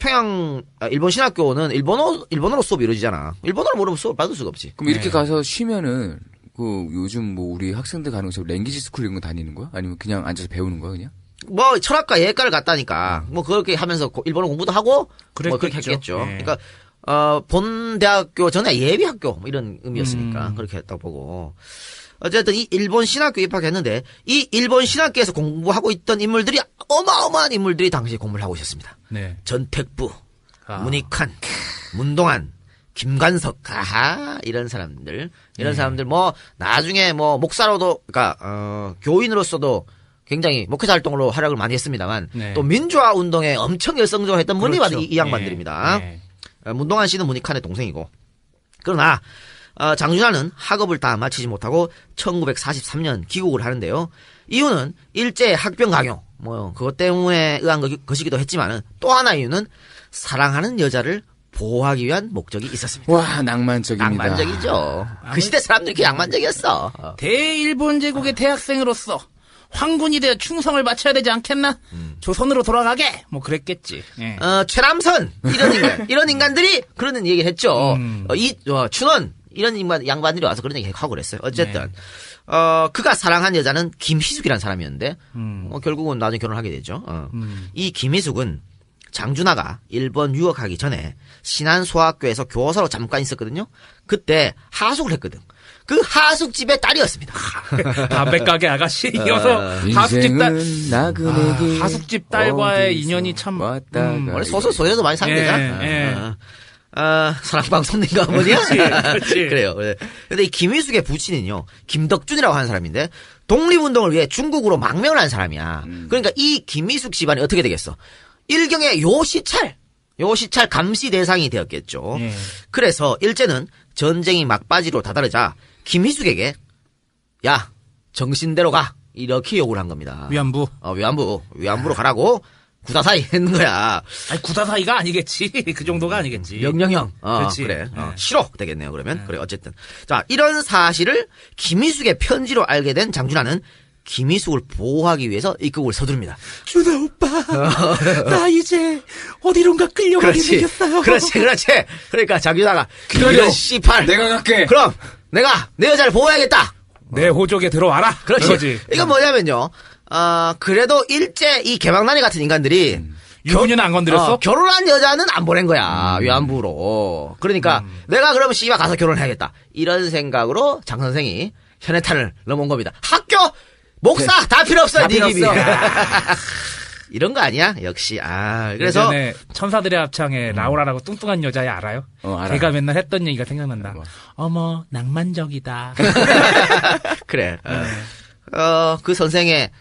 일본 신학교는 일본어로 수업이 이루어지잖아. 일본어를 모르면 수업 받을 수가 없지. 그럼 이렇게 가서 쉬면은 그 요즘 뭐 우리 학생들 가는 거 랭귀지 스쿨 이런 거 다니는 거야? 아니면 그냥 앉아서 배우는 거야 그냥? 뭐 철학과 예과를 갔다니까 뭐 그렇게 하면서 일본어 공부도 하고 뭐 그렇게 그랬겠죠. 했겠죠. 예. 그러니까 본 대학교 전에 예비학교 뭐 이런 의미였으니까 그렇게 했다고 보고. 어쨌든 이 일본 신학교 입학했는데 이 일본 신학교에서 공부하고 있던 인물들이 어마어마한 인물들이 당시에 공부를 하고 있었습니다. 네. 전택부, 문익환, 문동환, 김관석, 이런 사람들 뭐 나중에 뭐 목사로도 그러니까 교인으로서도 굉장히 목회자 활동으로 활약을 많이 했습니다만 네. 또 민주화 운동에 엄청 열성적으로 했던 분이 바로 그렇죠. 이 양반들입니다. 예. 문동환 씨는 문익환의 동생이고 그러나 장준하는 학업을 다 마치지 못하고 1943년 귀국을 하는데요. 이유는 일제 학병 강요 뭐 그것 때문에 의한 것이기도 했지만은 또 하나 이유는 사랑하는 여자를 보호하기 위한 목적이 있었습니다. 와 낭만적입니다. 낭만적이죠. 그 시대 사람들이 이렇게 낭만적이었어. 대일본 제국의 대학생으로서 황군이 되어 충성을 바쳐야 되지 않겠나? 조선으로 돌아가게 뭐 그랬겠지. 예. 최남선 이런 인간들이 그런 얘기를 했죠. 춘원 이런 양반들이 와서 그런 얘기 하고 그랬어요. 어쨌든 그가 사랑한 여자는 김희숙이라는 사람이었는데 결국은 나중에 결혼하게 되죠. 이 김희숙은 장준하가 일본 유학하기 전에 신안소학교에서 교사로 잠깐 있었거든요. 그때 하숙을 했거든. 그 하숙집의 딸이었습니다. 담배 가게 아가씨여서 하숙집 딸 나그네게 하숙집 딸과의 인연이 참 원래 소설 속에도 많이 상대잖아. 예. 사랑방송인가 뭐냐? 그렇지. 그래요. 근데 이 김희숙의 부친은요, 김덕준이라고 하는 사람인데, 독립운동을 위해 중국으로 망명을 한 사람이야. 그러니까 이 김희숙 집안이 어떻게 되겠어? 일경의 요시찰 감시 대상이 되었겠죠. 예. 그래서 일제는 전쟁이 막바지로 다다르자, 김희숙에게, 야, 정신대로 가. 이렇게 요구를 한 겁니다. 위안부. 위안부로 가라고 구다사이 했는 거야. 아니 구다사이가 아니겠지. 그 정도가 아니겠지. 명령형. 그렇지. 그래. 싫어 되겠네요. 그러면. 그래. 어쨌든. 자, 이런 사실을 김희숙의 편지로 알게 된 장준하는 김희숙을 보호하기 위해서 입국을 서두릅니다. 준하 오빠, 나 이제 어디론가 끌려가게 생겼어요. 그렇지. 그러니까 장준하가 기다려. C8. 내가 갈게. 그럼 내가 내 여자를 보호해야겠다. 내 호족에 들어와라. 그렇지. 이건 뭐냐면요. 그래도 일제 이 개방난이 같은 인간들이 유부녀는 안 건드렸어? 결혼한 여자는 안 보낸 거야. 위안부로. 그러니까 내가 그러면 씨발 가서 결혼해야겠다. 이런 생각으로 장 선생이 현해탄을 넘어온 겁니다. 학교 목사 다 필요 없어. 다 네 필요 집이. 없어. 이런 거 아니야? 역시. 그래서 예전에 천사들의 합창에 라우라라고 뚱뚱한 여자애 알아요? 알아. 걔가 맨날 했던 얘기가 생각난다. 어머 낭만적이다. 그래. 그 선생의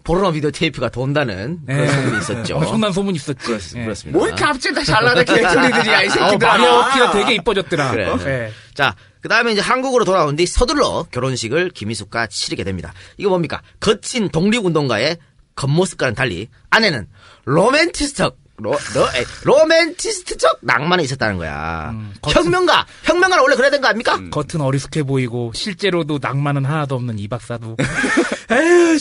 포르노 비디오 테이프가 돈다는 그런 소문이 있었죠. 엄청난 소문이 있었지. 그렇습니다. 뭘 갑자기 다 잘나다 개소리들이야 이 새끼들아. 마리아오티가 되게 이뻐졌더라. 그래. 네. 자, 그 다음에 이제 한국으로 돌아온 뒤 서둘러 결혼식을 김희숙과 치르게 됩니다. 이거 뭡니까? 거친 독립운동가의 겉모습과는 달리 아내는 로맨티스트적 낭만이 있었다는 거야. 혁명가는 원래 그래야 되는 거 아닙니까? 겉은 어리숙해 보이고 실제로도 낭만은 하나도 없는 이 박사도.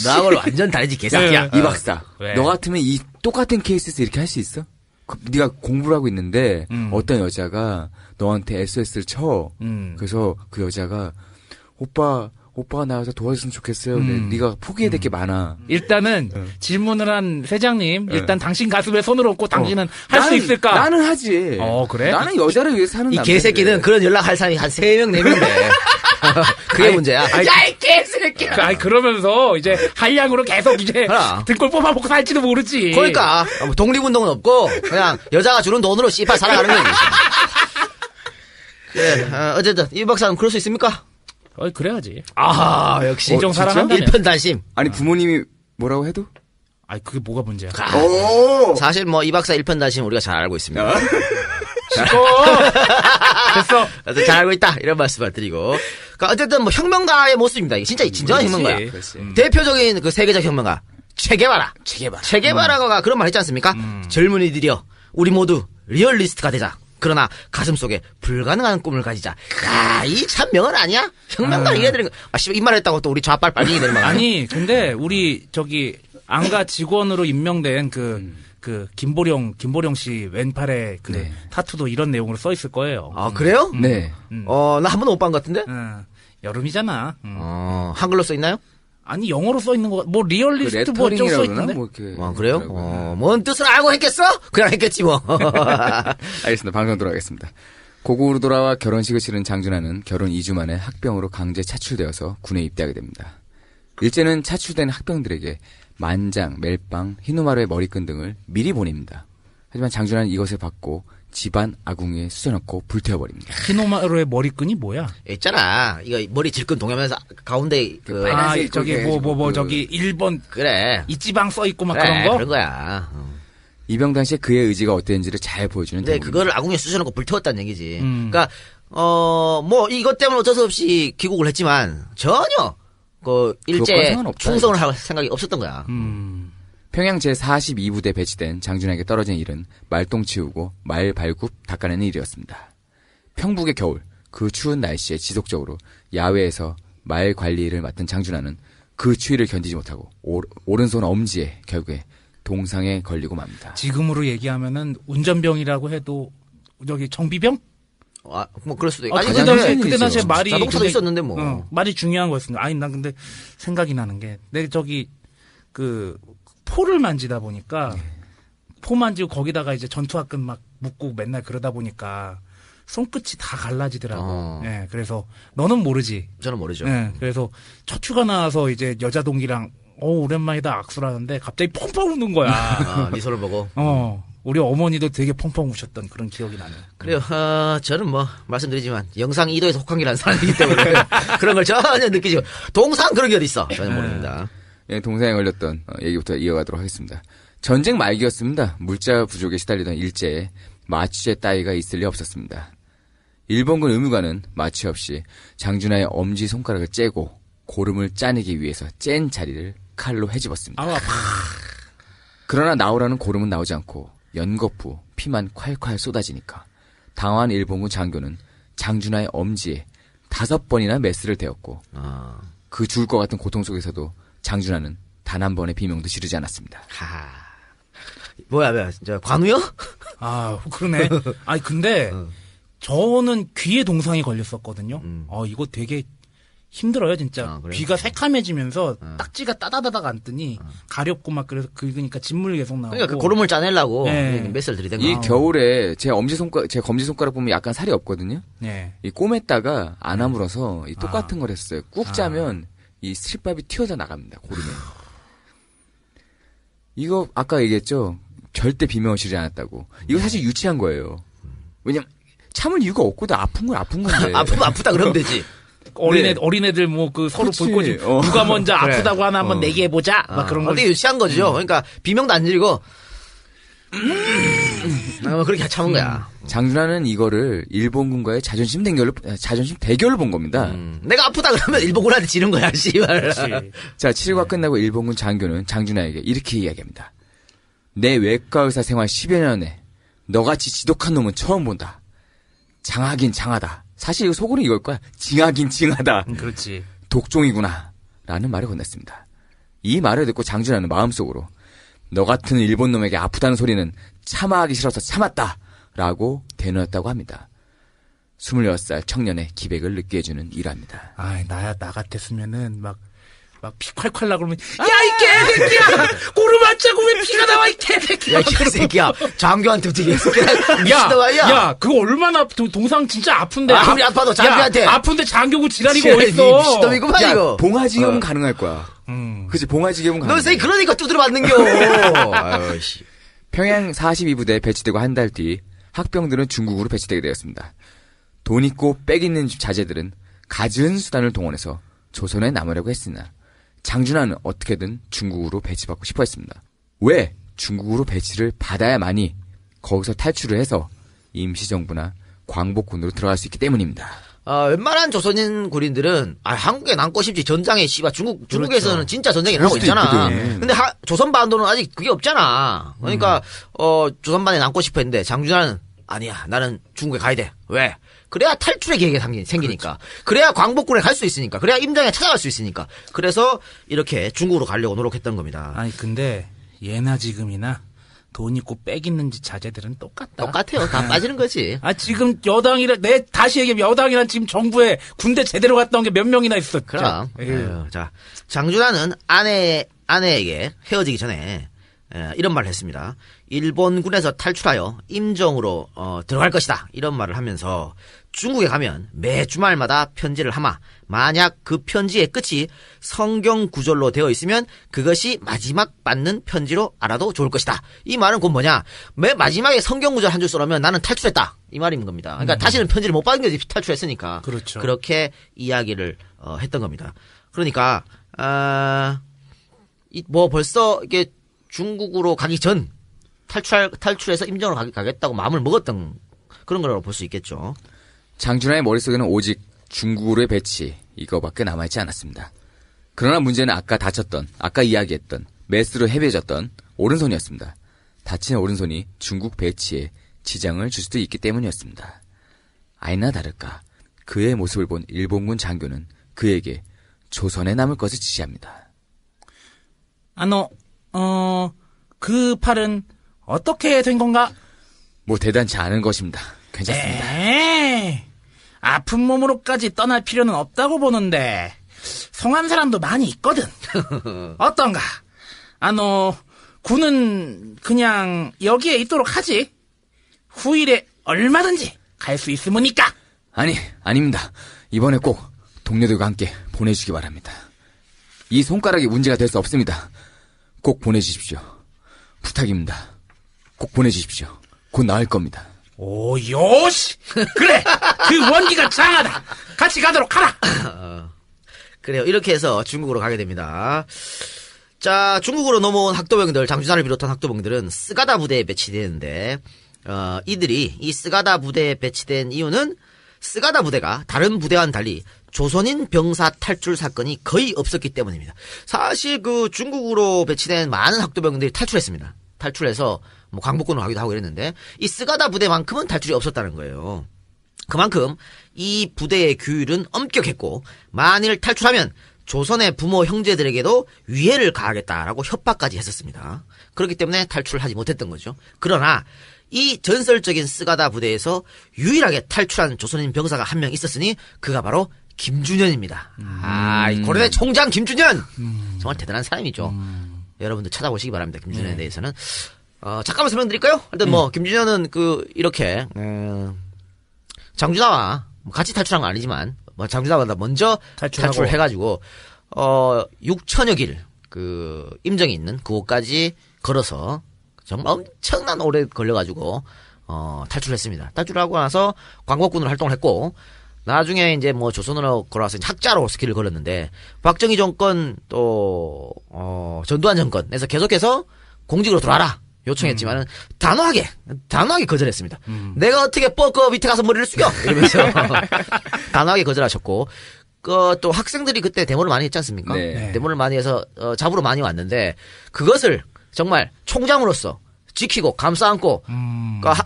나하고는 완전 다르지 개새끼야. 이 박사. 왜? 너 같으면 이 똑같은 케이스에서 이렇게 할 수 있어? 네가 공부를 하고 있는데 어떤 여자가 너한테 SOS를 쳐. 그래서 그 여자가 오빠가 나와서 도와줬으면 좋겠어요. 근데 네가 포기해야 될 게 많아. 일단은 질문을 한 회장님, 일단 당신 가슴에 손을 얹고 당신은 할 수 있을까? 나는 하지. 그래? 나는 여자를 위해서 사는 이 남자인데. 개새끼는 그런 연락할 사람이 한 3명, 4명 돼. 그게 문제야. 야, 이 개새끼야! 그러면서 이제 한량으로 계속 이제 등골 뽑아먹고 살지도 모르지. 그러니까 뭐 독립운동은 없고 그냥 여자가 주는 돈으로 씨발 살아가는 거지. 그래, 어쨌든 이 박사는 그럴 수 있습니까? 그래야지. 역시 인정 사랑한다면. 일편단심. 아니 부모님이 뭐라고 해도? 그게 뭐가 문제야? 사실 뭐 이 박사 일편단심 우리가 잘 알고 있습니다. 됐어. 잘 알고 있다 이런 말씀을 드리고. 그러니까 어쨌든 뭐 혁명가의 모습입니다. 이게 진짜 진정한 혁명가야. 대표적인 그 세계적 혁명가 체게바라가 그런 말 했지 않습니까? 젊은이들이여 우리 모두 리얼리스트가 되자. 그러나 가슴속에 불가능한 꿈을 가지자. 이 참 명언 아니야? 혁명가 이래야 되는 거. 씨발 이 말 했다고 또 우리 좌빨 빨갱이 되는 거 아니 근데 우리 안가 직원으로 임명된 김보령 씨 왼팔에 타투도 이런 내용으로 써 있을 거예요. 그래요? 네. 나 한 번도 못 본 것 같은데? 여름이잖아. 한글로 써 있나요? 아니 영어로 써 있는 거 리얼리스트 뭐 어쩌고 써 있는데. 그래요? 뭔 뜻을 알고 했겠어? 그냥 했겠지 뭐. 알겠습니다. 방송 돌아가겠습니다. 고국으로 돌아와 결혼식을 치른 장준하는 결혼 2주 만에 학병으로 강제 차출되어서 군에 입대하게 됩니다. 일제는 차출된 학병들에게 만장, 멜빵, 흰우마루의 머리끈 등을 미리 보냅니다. 하지만 장준하는 이것을 받고 집안 아궁이에 쑤셔넣고 불태워버립니다. 흰우마루의 머리끈이 뭐야? 있잖아. 이거 머리 질끈 동여면서 가운데 저기 1번 그래. 이지방 써 있고 막 그래, 그런 거? 그런 거야. 이병 당시에 그의 의지가 어땠는지를 잘 보여주는 근데 대목입니다. 그거를 아궁이에 쑤셔놓고 불태웠다는 얘기지. 그러니까 뭐 이것 때문에 어쩔 수 없이 귀국을 했지만 전혀 일제에 충성을 할 생각이 없었던 거야. 평양 제42부대 배치된 장준하에게 떨어진 일은 말똥 치우고 말 발굽 닦아내는 일이었습니다. 평북의 겨울, 그 추운 날씨에 지속적으로 야외에서 말 관리 일을 맡은 장준하는 그 추위를 견디지 못하고 오른손 엄지에 결국에 동상에 걸리고 맙니다. 지금으로 얘기하면은 운전병이라고 해도 정비병? 뭐 그럴 수도 있고. 그때 당시에 말이 자동차도 있었는데 뭐. 말이 중요한 거였습니다. 난 근데 생각이 나는 게 포를 만지다 보니까 포 만지고 거기다가 이제 전투화끈 막 묶고 맨날 그러다 보니까 손끝이 다 갈라지더라고. 그래서 너는 모르지. 저는 모르죠. 그래서 첫 휴가 나와서 이제 여자 동기랑 오랜만이다 악수를 하는데 갑자기 펑펑 우는 거야. 네 손을 보고. 우리 어머니도 되게 펑펑 우셨던 그런 기억이 나네요. 그래요. 저는 뭐 말씀드리지만 영상 2도에서 혹한기라는 사람이기 때문에 그런 걸 전혀 느끼지. 동상 그런 게 어디 있어? 전혀 모릅니다. 동상에 걸렸던 얘기부터 이어가도록 하겠습니다. 전쟁 말기였습니다. 물자 부족에 시달리던 일제에 마취제 따위가 있을 리 없었습니다. 일본군 의무관은 마취 없이 장준하의 엄지손가락을 째고 고름을 짜내기 위해서 짠 자리를 칼로 헤집었습니다. 그러나 나오라는 고름은 나오지 않고 연거푸, 피만 콸콸 쏟아지니까 당황한 일본군 장교는 장준하의 엄지에 5번이나 메스를 대었고 그 죽을 것 같은 고통 속에서도 장준하는 단 한 번의 비명도 지르지 않았습니다. 뭐야, 관우요? 그러네. 근데 저는 귀에 동상이 걸렸었거든요. 이거 되게 힘들어요, 진짜. 그래? 귀가 새카매지면서 딱지가 따다다닥 앉더니 가렵고 막 그래서 긁으니까 진물 계속 나오고. 그러니까 그 고름을 짜내려고 메스를 들이댄 거. 이 겨울에 제 검지손가락 보면 약간 살이 없거든요. 이 꼬맸다가 안 아물어서 이 똑같은 걸 했어요. 꾹 짜면 이 스트립밥이 튀어져 나갑니다, 고름에. 이거 아까 얘기했죠? 절대 비명을 지르지 않았다고. 이거 사실 유치한 거예요. 왜냐면 참을 이유가 없거든. 아픈 건 아픈 건데. 아프면 아프다 그러면 되지. 어린애들 서로 볼거지. 누가 먼저 아프다고 하나 한번 내기해보자. 막 그런 거. 되게 유치한 거죠. 그러니까 비명도 안 지르고 그렇게 참은 거야. 장준하는 이거를 일본군과의 자존심 대결을 본 겁니다. 내가 아프다 그러면 일본군한테 지는 거야, 씨발. 자, 7과 끝나고 일본군 장교는 장준하에게 이렇게 이야기합니다. 내 외과 의사 생활 10여 년에 너같이 지독한 놈은 처음 본다. 장하긴 장하다. 사실 이거 속으로 이걸 거야. 징하긴 징하다. 그렇지. 독종이구나. 라는 말을 건넸습니다. 이 말을 듣고 장준하는 마음속으로 너 같은 일본 놈에게 아프다는 소리는 참아하기 싫어서 참았다. 라고 대놓았다고 합니다. 26살 청년의 기백을 느끼게 해주는 일화입니다. 나 같았으면은 막 피 콸콸 나 그러면 야 이 개새끼야 고루 맞자고 왜 피가 나와 이 개새끼야. 야, 이 개새끼야. 장교한테 어떻게 야 그거 얼마나 동상 진짜 아픈데. 아무리 아파도 장교한테. 아픈데 장교고 지랄이고 어딨어. 미친놈이구만 이거. 봉화지겸은 가능할 거야. 그치, 봉화지겸은 가능할 거야. 너 그러니까 두드려 맞는겨. 아유, 씨. 평양 42부대에 배치되고 한 달 뒤 학병들은 중국으로 배치되게 되었습니다. 돈 있고 빽 있는 집 자제들은 갖은 수단을 동원해서 조선에 남으려고 했으나 장준하는 어떻게든 중국으로 배치받고 싶어 했습니다. 왜 중국으로 배치를 받아야만이 거기서 탈출을 해서 임시정부나 광복군으로 들어갈 수 있기 때문입니다. 웬만한 조선인 군인들은 한국에 남고 싶지 전장에 씨발 중국에서는 그렇죠. 진짜 전쟁이 일어나고 있잖아. 근데 조선 반도는 아직 그게 없잖아. 그러니까 조선 반에 남고 싶어 했는데 장준하는 아니야. 나는 중국에 가야 돼. 왜? 그래야 탈출의 계획이 생기니까. 그렇죠. 그래야 광복군에 갈 수 있으니까. 그래야 임장에 찾아갈 수 있으니까. 그래서 이렇게 중국으로 가려고 노력했던 겁니다. 아니 근데 예나 지금이나 돈 있고 빽 있는 집 자제들은 똑같아요. 다 빠지는 거지. 지금 다시 얘기하면 여당이란 지금 정부에 군대 제대로 갔다 온 게 몇 명이나 있었죠. 그럼. 자, 장준하는 아내에게 헤어지기 전에 이런 말을 했습니다. 일본군에서 탈출하여 임정으로 들어갈 것이다. 이런 말을 하면서 중국에 가면 매 주말마다 편지를 하마. 만약 그 편지의 끝이 성경 구절로 되어 있으면 그것이 마지막 받는 편지로 알아도 좋을 것이다. 이 말은 곧 뭐냐? 매 마지막에 성경 구절 한 줄 써놓으면 나는 탈출했다. 이 말인 겁니다. 그러니까 다시는 편지를 못 받은 거지. 탈출했으니까. 그렇죠. 그렇게 이야기를 했던 겁니다. 그러니까 벌써 이게 중국으로 가기 전 탈출해서 임정으로 가겠다고 마음을 먹었던 그런 거라고 볼 수 있겠죠. 장준하의 머릿속에는 오직 중국으로의 배치 이거밖에 남아있지 않았습니다. 그러나 문제는 아까 이야기했던 메스로 헤매졌던 오른손이었습니다. 다친 오른손이 중국 배치에 지장을 줄 수도 있기 때문이었습니다. 아니나 다를까 그의 모습을 본 일본군 장교는 그에게 조선에 남을 것을 지시합니다. 그 팔은 어떻게 된 건가? 뭐 대단치 않은 것입니다. 괜찮습니다. 아픈 몸으로까지 떠날 필요는 없다고 보는데 성한 사람도 많이 있거든. 어떤가? 군은 그냥 여기에 있도록 하지. 후일에 얼마든지 갈 수 있으니까. 아닙니다. 이번에 꼭 동료들과 함께 보내주시기 바랍니다. 이 손가락이 문제가 될 수 없습니다. 꼭 보내주십시오. 부탁입니다. 꼭 보내주십시오. 곧 나을 겁니다. 오, 요시! 그래! 그 원기가 장하다! 같이 가도록 하라! 그래요. 이렇게 해서 중국으로 가게 됩니다. 자, 중국으로 넘어온 학도병들, 장준하를 비롯한 학도병들은 스가다 부대에 배치되는데, 이들이 이 스가다 부대에 배치된 이유는 스가다 부대가 다른 부대와는 달리 조선인 병사 탈출 사건이 거의 없었기 때문입니다. 사실 그 중국으로 배치된 많은 학도병들이 탈출했습니다. 탈출해서 뭐 광복군으로 가기도 하고 이랬는데 이 스가다 부대만큼은 탈출이 없었다는 거예요. 그만큼 이 부대의 규율은 엄격했고 만일 탈출하면 조선의 부모 형제들에게도 위해를 가하겠다라고 협박까지 했었습니다. 그렇기 때문에 탈출을 하지 못했던 거죠. 그러나 이 전설적인 스가다 부대에서 유일하게 탈출한 조선인 병사가 한 명 있었으니 그가 바로 김준현입니다. 이 고려대 총장 김준현! 정말 대단한 사람이죠. 여러분들 찾아보시기 바랍니다. 김준현에 대해서는. 잠깐만 설명드릴까요? 일단 김준현은 이렇게, 장준하와 같이 탈출한 건 아니지만, 장준하보다 먼저 탈출을 해가지고, 6천여 길, 임정이 있는 그곳까지 걸어서, 정말 엄청난 오래 걸려가지고, 탈출했습니다. 탈출하고 나서 광복군으로 활동을 했고, 나중에 이제 조선으로 걸어와서 학자로 스킬을 걸었는데, 박정희 정권 또, 전두환 정권에서 계속해서 공직으로 들어와라. 요청했지만은 단호하게 거절했습니다. 내가 어떻게 그 밑에 가서 머리를 숙여 이러면서 단호하게 거절하셨고 또 학생들이 그때 데모를 많이 했지 않습니까? 네. 데모를 많이 해서 잡으러 많이 왔는데 그것을 정말 총장으로서 지키고 감싸 안고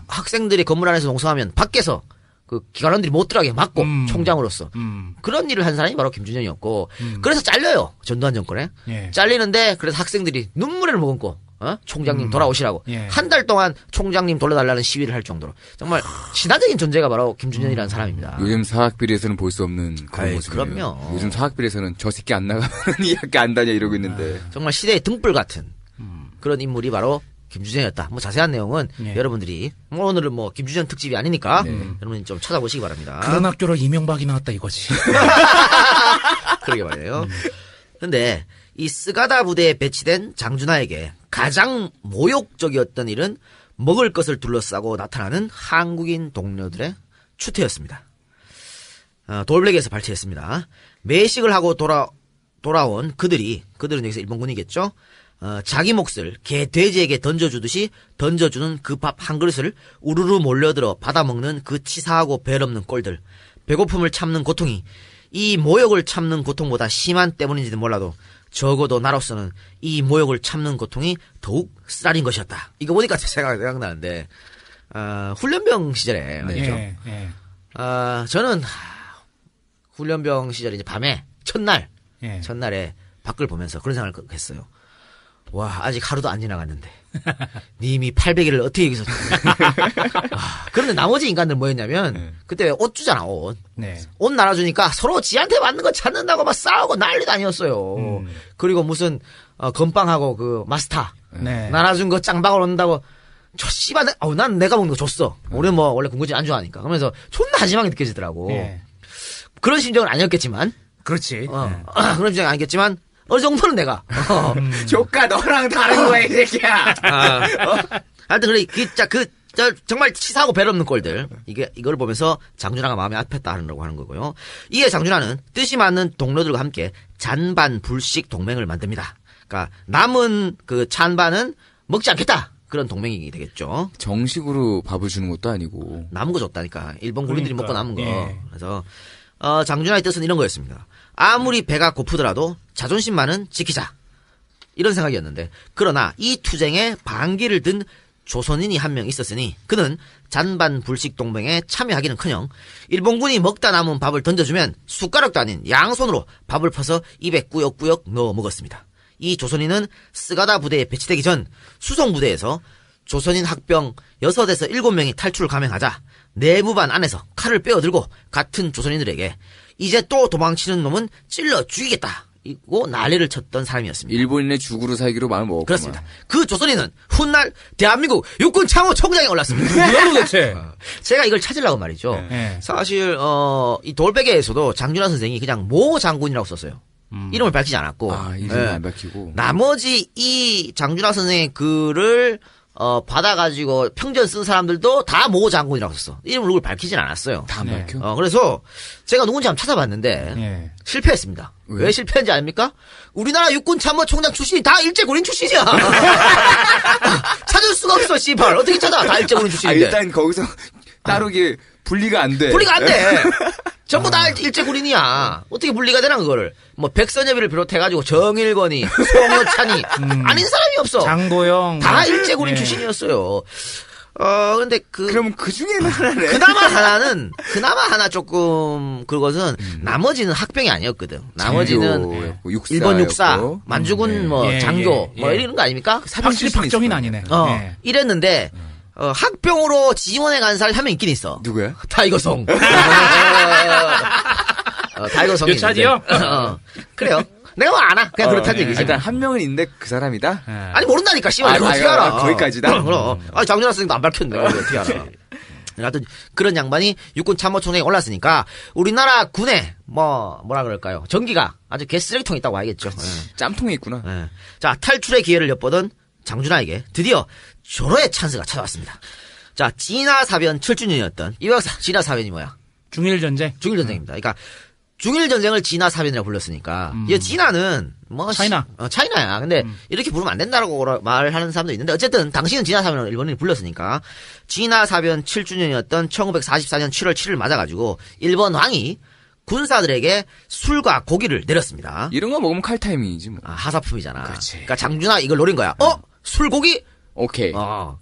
학생들이 건물 안에서 농성하면 밖에서 그 기관원들이 못 들어가게 막고 총장으로서 그런 일을 한 사람이 바로 김준현이었고 그래서 잘려요 전두환 정권에 잘리는데 그래서 학생들이 눈물을 머금고 총장님 돌아오시라고 한 달 동안 총장님 돌려달라는 시위를 할 정도로 정말 신화적인 존재가 바로 김준현이라는 사람입니다. 요즘 사학비리에서는 볼 수 없는 그런 모습이에요. 그럼요. 요즘 사학비리에서는 저 새끼 안 나가면 이 학교 안 다녀 이러고 있는데 정말 시대의 등불 같은 그런 인물이 바로 김준현이었다. 뭐 자세한 내용은 여러분들이 오늘은 뭐 김준현 특집이 아니니까 여러분이 좀 찾아보시기 바랍니다. 그런 학교로 이명박이 나왔다 이거지. 그러게 말이에요. 근데 이 스가다 부대에 배치된 장준하에게 가장 모욕적이었던 일은 먹을 것을 둘러싸고 나타나는 한국인 동료들의 추태였습니다. 돌블랙에서 발췌했습니다. 매식을 하고 돌아온 그들은 여기서 일본군이겠죠. 자기 몫을 개, 돼지에게 던져주듯이 던져주는 그 밥 한 그릇을 우르르 몰려들어 받아먹는 그 치사하고 배없는 꼴들. 배고픔을 참는 고통이 이 모욕을 참는 고통보다 심한 때문인지도 몰라도 적어도 나로서는 이 모욕을 참는 고통이 더욱 쓰라린 것이었다. 이거 보니까 생각나는데 훈련병 시절에 말이죠. 저는 훈련병 시절에 이제 밤에 첫날에 밖을 보면서 그런 생각을 했어요. 와, 아직 하루도 안 지나갔는데 님이 800일을 어떻게 여기서 그런데 나머지 인간들 뭐였냐면 그때 옷 주잖아 옷 나눠주니까 서로 지한테 맞는 거 찾는다고 막 싸우고 난리도 아니었어요. 그리고 무슨 건빵하고 그 마스터 나눠준 거 짱박을 얻는다고 저 씨발 난 내가 먹는 거 줬어. 우리는 뭐 원래 군것질 안 좋아하니까 그러면서 존나 한심하게 느껴지더라고. 그런 심정은 아니었겠지만 그렇지. 그런 심정은 아니겠지만 어느 정도는 내가. 조카 너랑 다른 거야, 이 새끼야. 하여튼, 정말 치사하고 배 없는 꼴들. 이걸 보면서 장준하가 마음이 아팠다라고 하는 거고요. 이에 장준하는 뜻이 맞는 동료들과 함께 잔반 불식 동맹을 만듭니다. 그러니까, 남은 그 찬반은 먹지 않겠다. 그런 동맹이 되겠죠. 정식으로 밥을 주는 것도 아니고. 남은 거 줬다니까. 일본 군인들이 먹고 남은 거. 그래서, 장준하의 뜻은 이런 거였습니다. 아무리 배가 고프더라도 자존심만은 지키자. 이런 생각이었는데 그러나 이 투쟁에 반기를 든 조선인이 한 명 있었으니 그는 잔반 불식 동맹에 참여하기는커녕 일본군이 먹다 남은 밥을 던져주면 숟가락도 아닌 양손으로 밥을 퍼서 입에 꾸역꾸역 넣어 먹었습니다. 이 조선인은 스가다 부대에 배치되기 전 수송 부대에서 조선인 학병 6에서 7명이 탈출을 감행하자 내무반 안에서 칼을 빼어들고 같은 조선인들에게 이제 또 도망치는 놈은 찔러 죽이겠다. 이고 난리를 쳤던 사람이었습니다. 일본인의 죽으로 살기로 마음을 먹었구만. 그렇습니다. 그 조선인은 훗날 대한민국 육군 참모총장에 올랐습니다. 누가 도대체? 제가 이걸 찾으려고 말이죠. 사실 이 돌베개에서도 장준하 선생이 그냥 모 장군이라고 썼어요. 이름을 밝히지 않았고. 이름을 안 밝히고. 나머지 이 장준하 선생의 글을 받아가지고 평전 쓴 사람들도 다 모 장군이라고 썼어. 이름을 누굴 밝히진 않았어요. 다 안 밝혀? 그래서 제가 누군지 한번 찾아봤는데 실패했습니다. 왜 실패했는지 아닙니까? 우리나라 육군 참모총장 출신이 다 일제군인 출신이야. 찾을 수가 없어, 씨발. 어떻게 찾아? 다 일제군인 출신인데. 일단 거기서 따르게 분리가 안 돼. 분리가 안 돼. 전부 다 일제군인이야. 어떻게 분리가 되나 그거를. 뭐 백선엽이를 비롯해가지고 정일권이, 송여찬이 아닌 사람이 없어. 장도영 다 일제군인 출신이었어요. 근데 그럼 그 중에는 하나네. 그나마 하나 조금 그것은 나머지는 학병이 아니었거든. 나머지는 일본 육사, 만주군 장교 이런 거 아닙니까? 확실히 박정희는 아니네. 이랬는데 학병으로 지원해 간 사람이 한 명 있긴 있어. 누구야? 타이거송. 타이거송이 여차지요? 그래요. 내가 뭐 알아. 그냥 그렇다는 얘기지. 일단 한 명은 있는데 그 사람이다? 아니 모른다니까 씨발. 이거 어떻게 알아. 거기까지다? 그럼. 장준하 선생님도 안 밝혔네. 어떻게 알아. 하여튼 그런 양반이 육군 참모총장에 올랐으니까 우리나라 군에 뭐라 그럴까요? 전기가 아주 개쓰레기통이 있다고 하겠죠. 짬통이 있구나. 자, 탈출의 기회를 엿보던 장준하에게 드디어 조로의 찬스가 찾아왔습니다. 자, 진화사변 철준년이었던 이 박사 진화사변이 뭐야? 중일전쟁. 중일전쟁입니다. 그러니까 중일 전쟁을 진화 사변이라고 불렀으니까 이 진화는 뭐 차이나. 차이나야. 근데 이렇게 부르면 안 된다라고 말하는 사람도 있는데 어쨌든 당시는 진화 사변을 일본인이 불렀으니까 진화 사변 7주년이었던 1944년 7월 7일 맞아가지고 일본 왕이 군사들에게 술과 고기를 내렸습니다. 이런 거 먹으면 칼타이밍이지 뭐. 하사품이잖아. 그렇지. 그러니까 장준하 이걸 노린 거야. 술 고기? 오케이.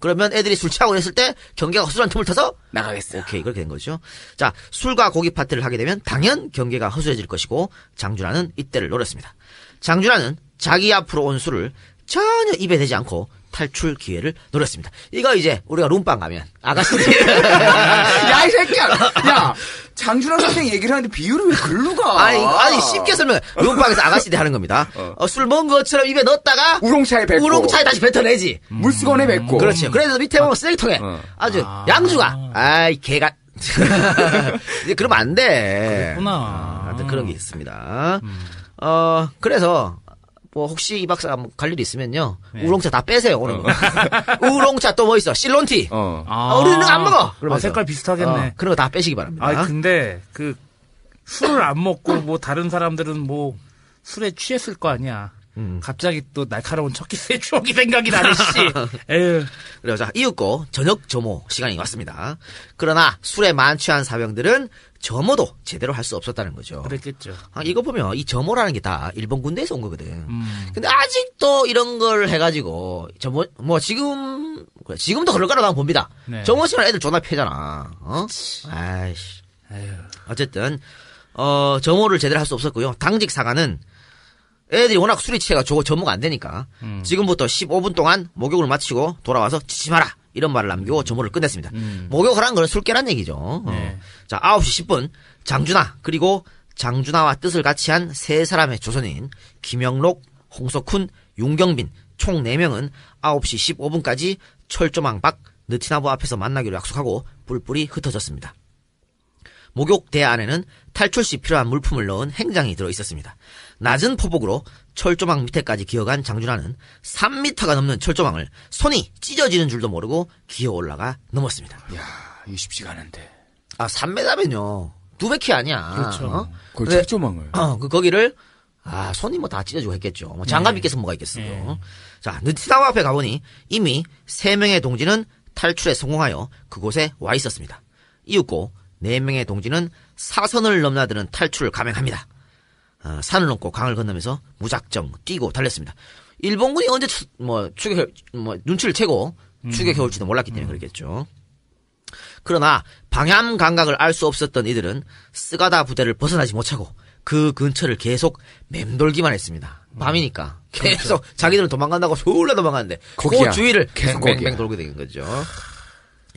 그러면 애들이 술 취하고 했을 때 경계가 허술한 틈을 타서 나가겠어. 오케이, 그렇게 된 거죠. 자, 술과 고기 파티를 하게 되면 당연 경계가 허술해질 것이고 장준하는 이때를 노렸습니다. 장준하는 자기 앞으로 온 술을 전혀 입에 대지 않고 탈출 기회를 노렸습니다. 이거 이제 우리가 룸빵 가면 아가씨들이 야, 이 새끼야! 야! 장준하 선생 얘기를 하는데 비유를 왜 글로 가? 아니 쉽게 설명해. 룸빵에서 아가씨들이 하는 겁니다. 술 먹은 것처럼 입에 넣었다가 우롱차에 뱉고 우롱차에 다시 뱉어내지. 물수건에 뱉고. 그렇지. 그래서 밑에 보면 쓰레기통에 아주 양주가 아이 개가 이제 그러면 안 돼. 그렇구나. 하여튼 그런 게 있습니다. 그래서 뭐 혹시 이 박사가 뭐 갈 일이 있으면요. 우롱차 다 빼세요. 오는 거. 우롱차 또 뭐 있어? 실론티. 우리는 안 먹어. 그러면서. 색깔 비슷하겠네. 그런 거 다 빼시기 바랍니다. 근데 그 술을 안 먹고 뭐 다른 사람들은 뭐 술에 취했을 거 아니야. 갑자기 또 날카로운 첫 키스의 추억이 생각이 나네, 씨. 에휴. 그래서 자, 이윽고 저녁 점호 시간이 왔습니다. 그러나 술에 만취한 사병들은 점호도 제대로 할 수 없었다는 거죠. 그랬겠죠. 이거 보면 이 점호라는 게 다 일본 군대에서 온 거거든. 근데 아직도 이런 걸 해가지고 점호 뭐 지금도 그럴 거라고 난 봅니다. 네. 점호 시간 애들 존나 패잖아. 아이씨. 어쨌든 점호를 제대로 할 수 없었고요. 당직 사관은 애들이 워낙 술이 취해가지고 점호가 안 되니까 지금부터 15분 동안 목욕을 마치고 돌아와서 치지 마라. 이런 말을 남기고 점호를 끝냈습니다. 목욕하라는 건 술 깨란 얘기죠. 네. 자, 9시 10분 장준하 그리고 장준하와 뜻을 같이 한 세 사람의 조선인 김영록, 홍석훈, 윤경빈 총 4명은 9시 15분까지 철조망 밖 느티나무 앞에서 만나기로 약속하고 뿔뿔이 흩어졌습니다. 목욕대 안에는 탈출 시 필요한 물품을 넣은 행장이 들어있었습니다. 낮은 포복으로 철조망 밑에까지 기어간 장준하는 3m가 넘는 철조망을 손이 찢어지는 줄도 모르고 기어 올라가 넘었습니다. 야, 이거 쉽지가 않은데. 3m면요. 200키 아니야. 그렇죠. 거기 철조망을. 거기를 손이 뭐 다 찢어지고 했겠죠. 뭐 장갑 있겠으면 뭐가 있겠어요. 자, 느티나무 앞에 가보니 이미 3명의 동지는 탈출에 성공하여 그곳에 와 있었습니다. 이윽고 4명의 동지는 사선을 넘나드는 탈출을 감행합니다. 산을 넘고 강을 건너면서 무작정 뛰고 달렸습니다. 일본군이 언제 눈치를 채고 추격해올지도 몰랐기 때문에 그랬겠죠. 그러나 방향 감각을 알 수 없었던 이들은 스가다 부대를 벗어나지 못하고 그 근처를 계속 맴돌기만 했습니다. 밤이니까 계속 자기들은 도망간다고 졸라 도망가는데 그 주위를 계속 맹맹 돌게 된 거죠.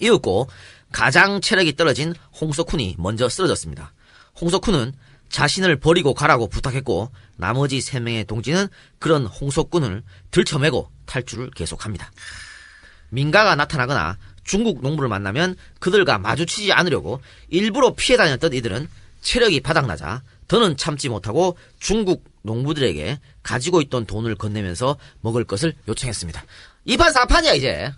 이윽고 가장 체력이 떨어진 홍석훈이 먼저 쓰러졌습니다. 홍석훈은 자신을 버리고 가라고 부탁했고 나머지 3명의 동지는 그런 홍석군을 들쳐매고 탈출을 계속합니다. 민가가 나타나거나 중국 농부를 만나면 그들과 마주치지 않으려고 일부러 피해 다녔던 이들은 체력이 바닥나자 더는 참지 못하고 중국 농부들에게 가지고 있던 돈을 건네면서 먹을 것을 요청했습니다. 2판 4판이야 이제.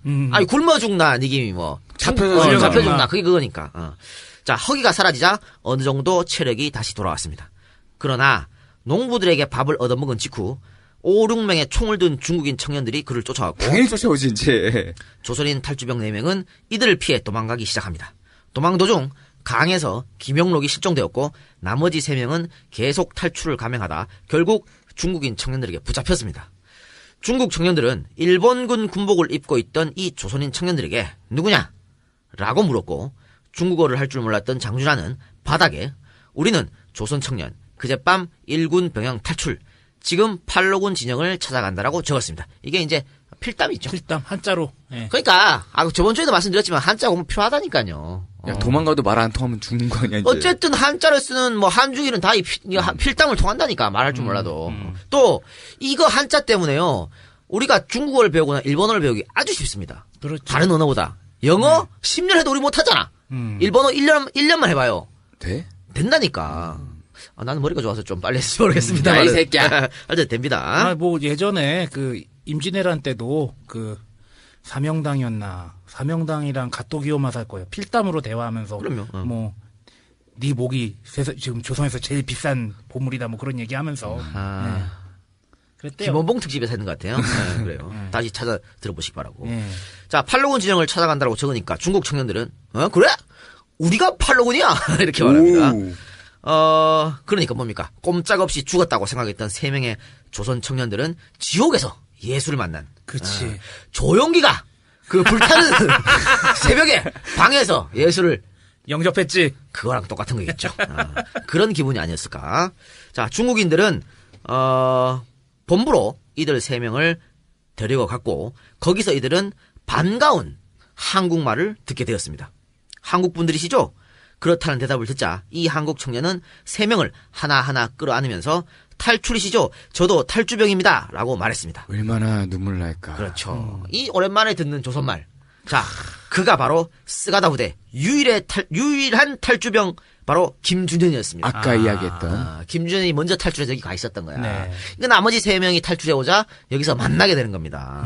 굶어 죽나 니김이 뭐 잡혀 죽나 그게 그거니까. 자, 허기가 사라지자 어느 정도 체력이 다시 돌아왔습니다. 그러나 농부들에게 밥을 얻어먹은 직후 5, 6명의 총을 든 중국인 청년들이 그를 쫓아왔고 당연히 쫓아오지 이제. 조선인 탈주병 4명은 이들을 피해 도망가기 시작합니다. 도망 도중 강에서 김영록이 실종되었고 나머지 3명은 계속 탈출을 감행하다 결국 중국인 청년들에게 붙잡혔습니다. 중국 청년들은 일본군 군복을 입고 있던 이 조선인 청년들에게 누구냐? 라고 물었고 중국어를 할 줄 몰랐던 장준하는 바닥에 우리는 조선 청년 그젯밤 1군 병영 탈출 지금 팔로군 진영을 찾아간다라고 적었습니다. 이게 이제 필담이죠. 필담 한자로. 네. 그러니까 저번 주에도 말씀드렸지만 한자 공부 필요하다니까요. 야, 도망가도 말 안 통하면 죽는 거 아니야 이제. 어쨌든 한자를 쓰는 뭐 한중일은 다 필담을 통한다니까 말할 줄 몰라도. 또 이거 한자 때문에요. 우리가 중국어를 배우거나 일본어를 배우기 아주 쉽습니다. 그렇죠. 다른 언어보다. 영어 10년 해도 우리 못하잖아. 일본어 1년만 해봐요. 돼? 된다니까. 나는 머리가 좋아서 좀 빨리 했지 모르겠습니다. 야, 이 새끼야. 하여튼 됩니다. 뭐 예전에 그 임진왜란 때도 그 사명당이었나 사명당이랑 가토기요마 살 거예요. 필담으로 대화하면서 그럼요. 뭐 네 목이 지금 조선에서 제일 비싼 보물이다 뭐 그런 얘기하면서 네. 그랬대요. 김원봉 특집에서 했는 것 같아요. 네, 그래요. 다시 찾아 들어보시기 바라고. 자, 팔로군 진영을 찾아간다고 적으니까 중국 청년들은 그래? 우리가 팔로군이야 이렇게 말합니다. 그러니까 뭡니까? 꼼짝없이 죽었다고 생각했던 3명의 조선 청년들은 지옥에서 예수를 만난. 그렇지. 조용기가 그 불타는 새벽에 방에서 예수를 영접했지. 그거랑 똑같은 거겠죠. 그런 기분이 아니었을까. 자, 중국인들은 본부로 이들 3명을 데리고 갔고 거기서 이들은 반가운 한국말을 듣게 되었습니다. 한국 분들이시죠? 그렇다는 대답을 듣자 이 한국 청년은 3명을 하나하나 끌어안으면서 탈출이시죠? 저도 탈주병입니다. 라고 말했습니다. 얼마나 눈물 날까. 그렇죠. 이 오랜만에 듣는 조선말. 자, 그가 바로 스가다 부대 유일한 탈주병 바로 김준현이었습니다. 아까 이야기했던. 김준현이 먼저 탈출해서 여기 가 있었던 거야. 네. 그러니까 나머지 3명이 탈출해오자 여기서 만나게 되는 겁니다.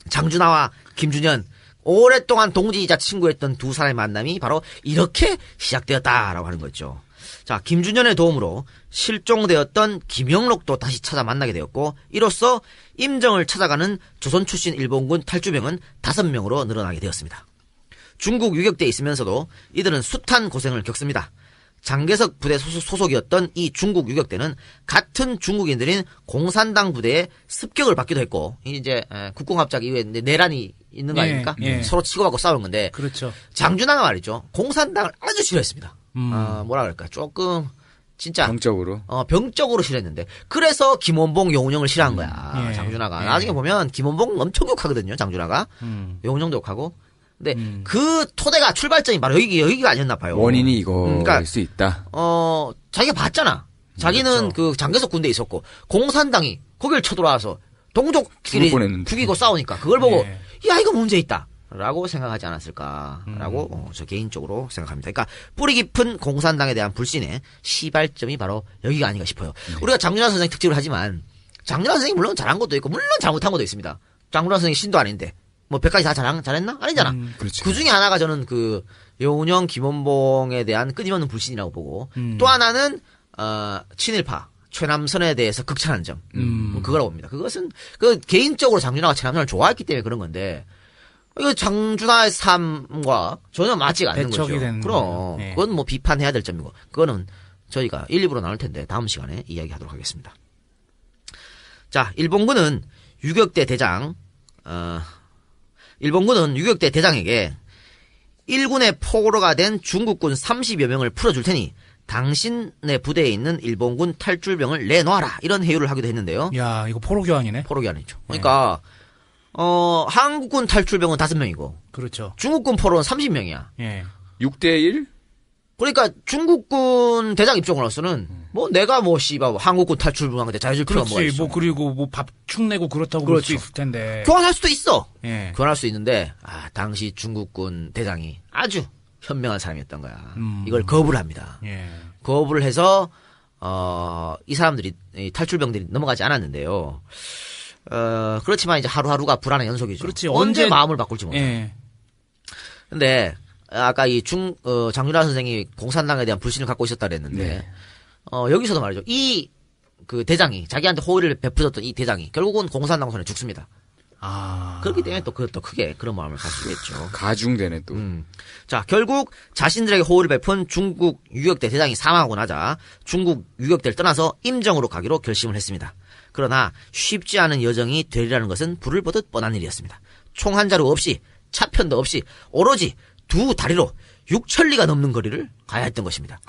장준하와 김준현 오랫동안 동지이자 친구였던 두 사람의 만남이 바로 이렇게 시작되었다라고 하는 거죠. 자, 김준현의 도움으로 실종되었던 김영록도 다시 찾아 만나게 되었고 이로써 임정을 찾아가는 조선 출신 일본군 탈주병은 5명으로 늘어나게 되었습니다. 중국 유격대에 있으면서도 이들은 숱한 고생을 겪습니다. 장개석 부대 소속이었던 이 중국 유격대는 같은 중국인들인 공산당 부대에 습격을 받기도 했고 이제 국공합작 이후에 내란이 있는 거 아닙니까? 서로 치고받고 싸운 건데 그렇죠. 장준하가 말이죠. 공산당을 아주 싫어했습니다. 뭐라 그럴까? 조금 진짜 병적으로 싫어했는데 그래서 김원봉, 용운영을 싫어한 거야. 장준하가. 나중에 보면 김원봉 엄청 욕하거든요. 장준하가. 용운영도 욕하고. 근데 그 토대가 출발점이 바로 여기가 아니었나 봐요. 원인이 이거일 수 있다. 자기가 봤잖아. 자기는 그렇죠. 그 장개석 군대에 있었고 공산당이 거길 쳐들어와서 동족끼리 죽이고 싸우니까 그걸 보고 야 이거 문제 있다. 라고 생각하지 않았을까라고 저 개인적으로 생각합니다. 그러니까 뿌리 깊은 공산당에 대한 불신의 시발점이 바로 여기가 아닌가 싶어요. 우리가 장준하 선생 특집을 하지만 장준하 선생이 물론 잘한 것도 있고 물론 잘못한 것도 있습니다. 장준하 선생이 신도 아닌데 뭐 100가지 다 잘했나? 아니잖아. 그 중에 하나가 저는 그 용운영, 김원봉에 대한 끊임없는 불신이라고 보고 또 하나는 친일파 최남선에 대해서 극찬한 점 그거라고 봅니다. 그것은 그 개인적으로 장준하가 최남선을 좋아했기 때문에 그런 건데 이거 장준하의 삶과 전혀 맞지가 않는 거죠. 그럼 그건 뭐 비판해야 될 점이고 그거는 저희가 1, 2부로 나눌 텐데 다음 시간에 이야기하도록 하겠습니다. 자, 일본군은 유격대 대장에게 1군의 포로가 된 중국군 30여 명을 풀어줄 테니 당신의 부대에 있는 일본군 탈출병을 내놔라 이런 해유를 하기도 했는데요. 야, 이거 포로 교환이네. 포로 교환이죠. 그러니까 한국군 탈출병은 5명이고 그렇죠. 중국군 포로는 30명이야. 6대1? 그러니까 중국군 대장 입장으로서는 뭐 내가 뭐 씨발 한국군 탈출병한테 잘해줄 필요가 뭐가 있어. 뭐 그리고 뭐 밥 축 내고 그렇다고 그럴 수 있을 텐데. 교환할 수도 있어. 교환할 수 있는데 당시 중국군 대장이 아주 현명한 사람이었던 거야. 이걸 거부를 합니다. 거부를 해서 이 사람들이 이 탈출병들이 넘어가지 않았는데요. 그렇지만 이제 하루하루가 불안의 연속이죠. 그렇지. 언제 마음을 바꿀지 몰라. 근데 아까 이 장준하 선생이 공산당에 대한 불신을 갖고 있었다 그랬는데 여기서도 말이죠. 이 그 대장이 자기한테 호의를 베풀었던 이 대장이 결국은 공산당 손에 죽습니다. 그렇기 때문에 또 크게 그런 마음을 가지고 있죠. 가중되네 또. 자, 결국 자신들에게 호의를 베푼 중국 유격대 대장이 사망하고 나자 중국 유격대를 떠나서 임정으로 가기로 결심을 했습니다. 그러나 쉽지 않은 여정이 되리라는 것은 불을 보듯 뻔한 일이었습니다. 총 한 자루 없이 차편도 없이 오로지 두 다리로 6,000리가 넘는 거리를 가야 했던 것입니다.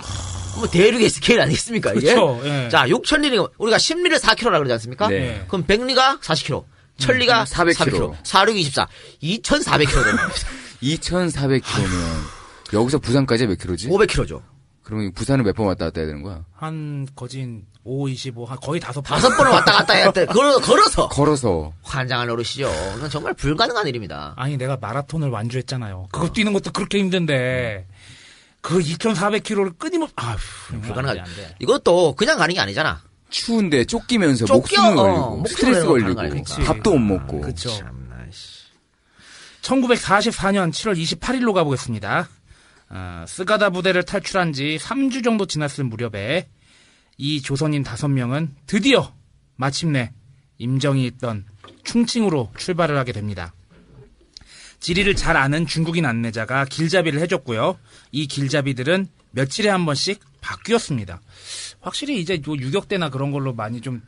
뭐 대륙의 스케일 아니겠습니까 이게? 그렇죠. 자, 6,000리가 우리가 10리를 4km라 그러지 않습니까? 그럼 100리가 40km, 1,000리가 400km, 4, 6, 24, 2,400km 되는 겁니다. 2,400km면 여기서 부산까지 몇 킬로지? 500km죠. 그러면 부산을 몇 번 왔다 갔다 해야 되는 거야? 한 거진 5, 25, 거의 5번. 5번을 왔다 갔다 해야 돼. 걸어서. 환장한 어르시죠. 그건 정말 불가능한 일입니다. 아니, 내가 마라톤을 완주했잖아요. 그거 뛰는 것도 그렇게 힘든데, 그 2,400km를 끊임없이, 불가능하지. 이것도 그냥 가는 게 아니잖아. 추운데 쫓기면서 목숨을 걸리고, 스트레스 걸리고, 밥도 못 먹고. 그렇죠. 1944년 7월 28일로 가보겠습니다. 스가다 부대를 탈출한 지 3주 정도 지났을 무렵에 이 조선인 5명은 드디어 마침내 임정이 있던 충칭으로 출발을 하게 됩니다. 지리를 잘 아는 중국인 안내자가 길잡이를 해줬고요. 이 길잡이들은 며칠에 한 번씩 바뀌었습니다. 확실히 이제 유격대나 그런 걸로 많이 좀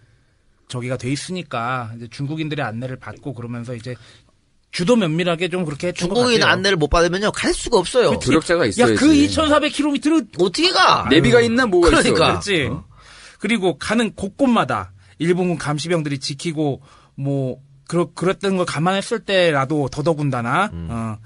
저기가 돼 있으니까 이제 중국인들의 안내를 받고 그러면서 이제 주도 면밀하게 좀 그렇게 했던 것 같아요. 중국인 안내를 못 받으면요 갈 수가 없어요. 조력자가 있어야지. 야, 그 2,400km를 어떻게 가? 내비가 있나 뭐가 그러니까. 있어. 그렇지. 그리고 가는 곳곳마다 일본군 감시병들이 지키고 뭐 그랬던 걸 감안했을 때라도 더더군다나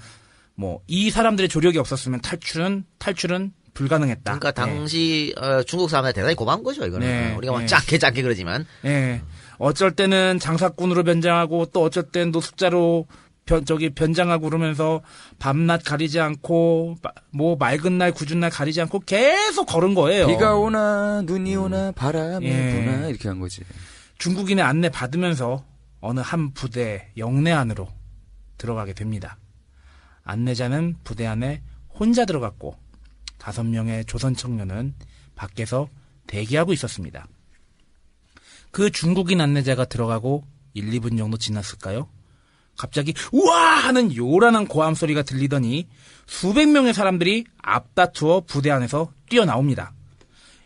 뭐 이 사람들의 조력이 없었으면 탈출은 불가능했다. 그러니까 당시 중국 사람들 대단히 고마운 거죠 이거는. 네. 우리가 막 네. 작게 그러지만. 예. 어쩔 때는 장사꾼으로 변장하고 또 어쩔 땐 노숙자로 변장하고 그러면서 밤낮 가리지 않고 뭐 맑은 날 궂은 날 가리지 않고 계속 걸은 거예요. 비가 오나 눈이 오나 바람이 예. 부나 이렇게 한 거지. 중국인의 안내 받으면서 어느 한 부대 영내 안으로 들어가게 됩니다. 안내자는 부대 안에 혼자 들어갔고 5명의 조선 청년은 밖에서 대기하고 있었습니다. 그 중국인 안내자가 들어가고 1, 2분 정도 지났을까요? 갑자기 우와 하는 요란한 고함 소리가 들리더니 수백 명의 사람들이 앞다투어 부대 안에서 뛰어나옵니다.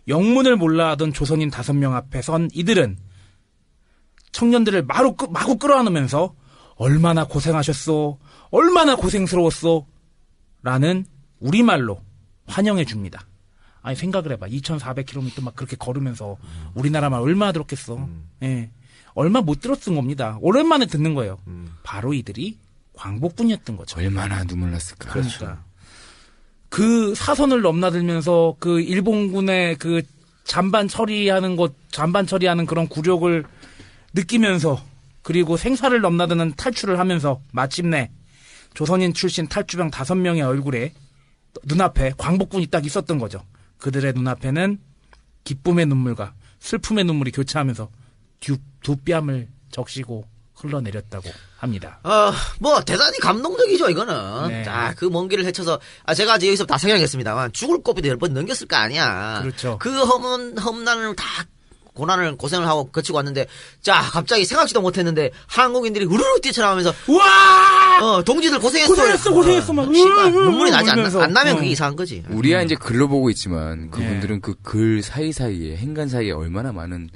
영문을 몰라 하던 조선인 5명 앞에 선 이들은 청년들을 마구 끌어안으면서 얼마나 고생하셨소, 얼마나 고생스러웠소 라는 우리말로 환영해 줍니다. 아니 생각을 해봐. 2,400km 막 그렇게 걸으면서 우리나라 말 얼마나 들었겠어. 예. 얼마 못 들었던 겁니다. 오랜만에 듣는 거예요. 바로 이들이 광복군이었던 거죠. 얼마나 눈물 났을까. 그러니까 그 사선을 넘나들면서 그 일본군의 그 잔반 처리하는 그런 굴욕을 느끼면서 그리고 생사를 넘나드는 탈출을 하면서 마침내 조선인 출신 탈주병 5명의 얼굴에 눈앞에 광복군이 딱 있었던 거죠. 그들의 눈앞에는 기쁨의 눈물과 슬픔의 눈물이 교차하면서 두 뺨을 적시고 흘러내렸다고 합니다. 뭐 대단히 감동적이죠 이거는. 네. 자, 그 먼 길을 헤쳐서 제가 이제 여기서 다 설명하겠습니다만 죽을 고비도 10번 넘겼을 거 아니야. 그렇죠. 그 험난을 다 고생을 하고 거치고 왔는데 자 갑자기 생각지도 못했는데 한국인들이 우르르 뛰쳐나오면서 우와! 동지들 고생했어 막 눈물이 나지 안 나면 그게 어. 이상한 거지. 우리야 이제 글로 보고 있지만 그분들은 그 글 사이사이에 행간 사이에 얼마나 많은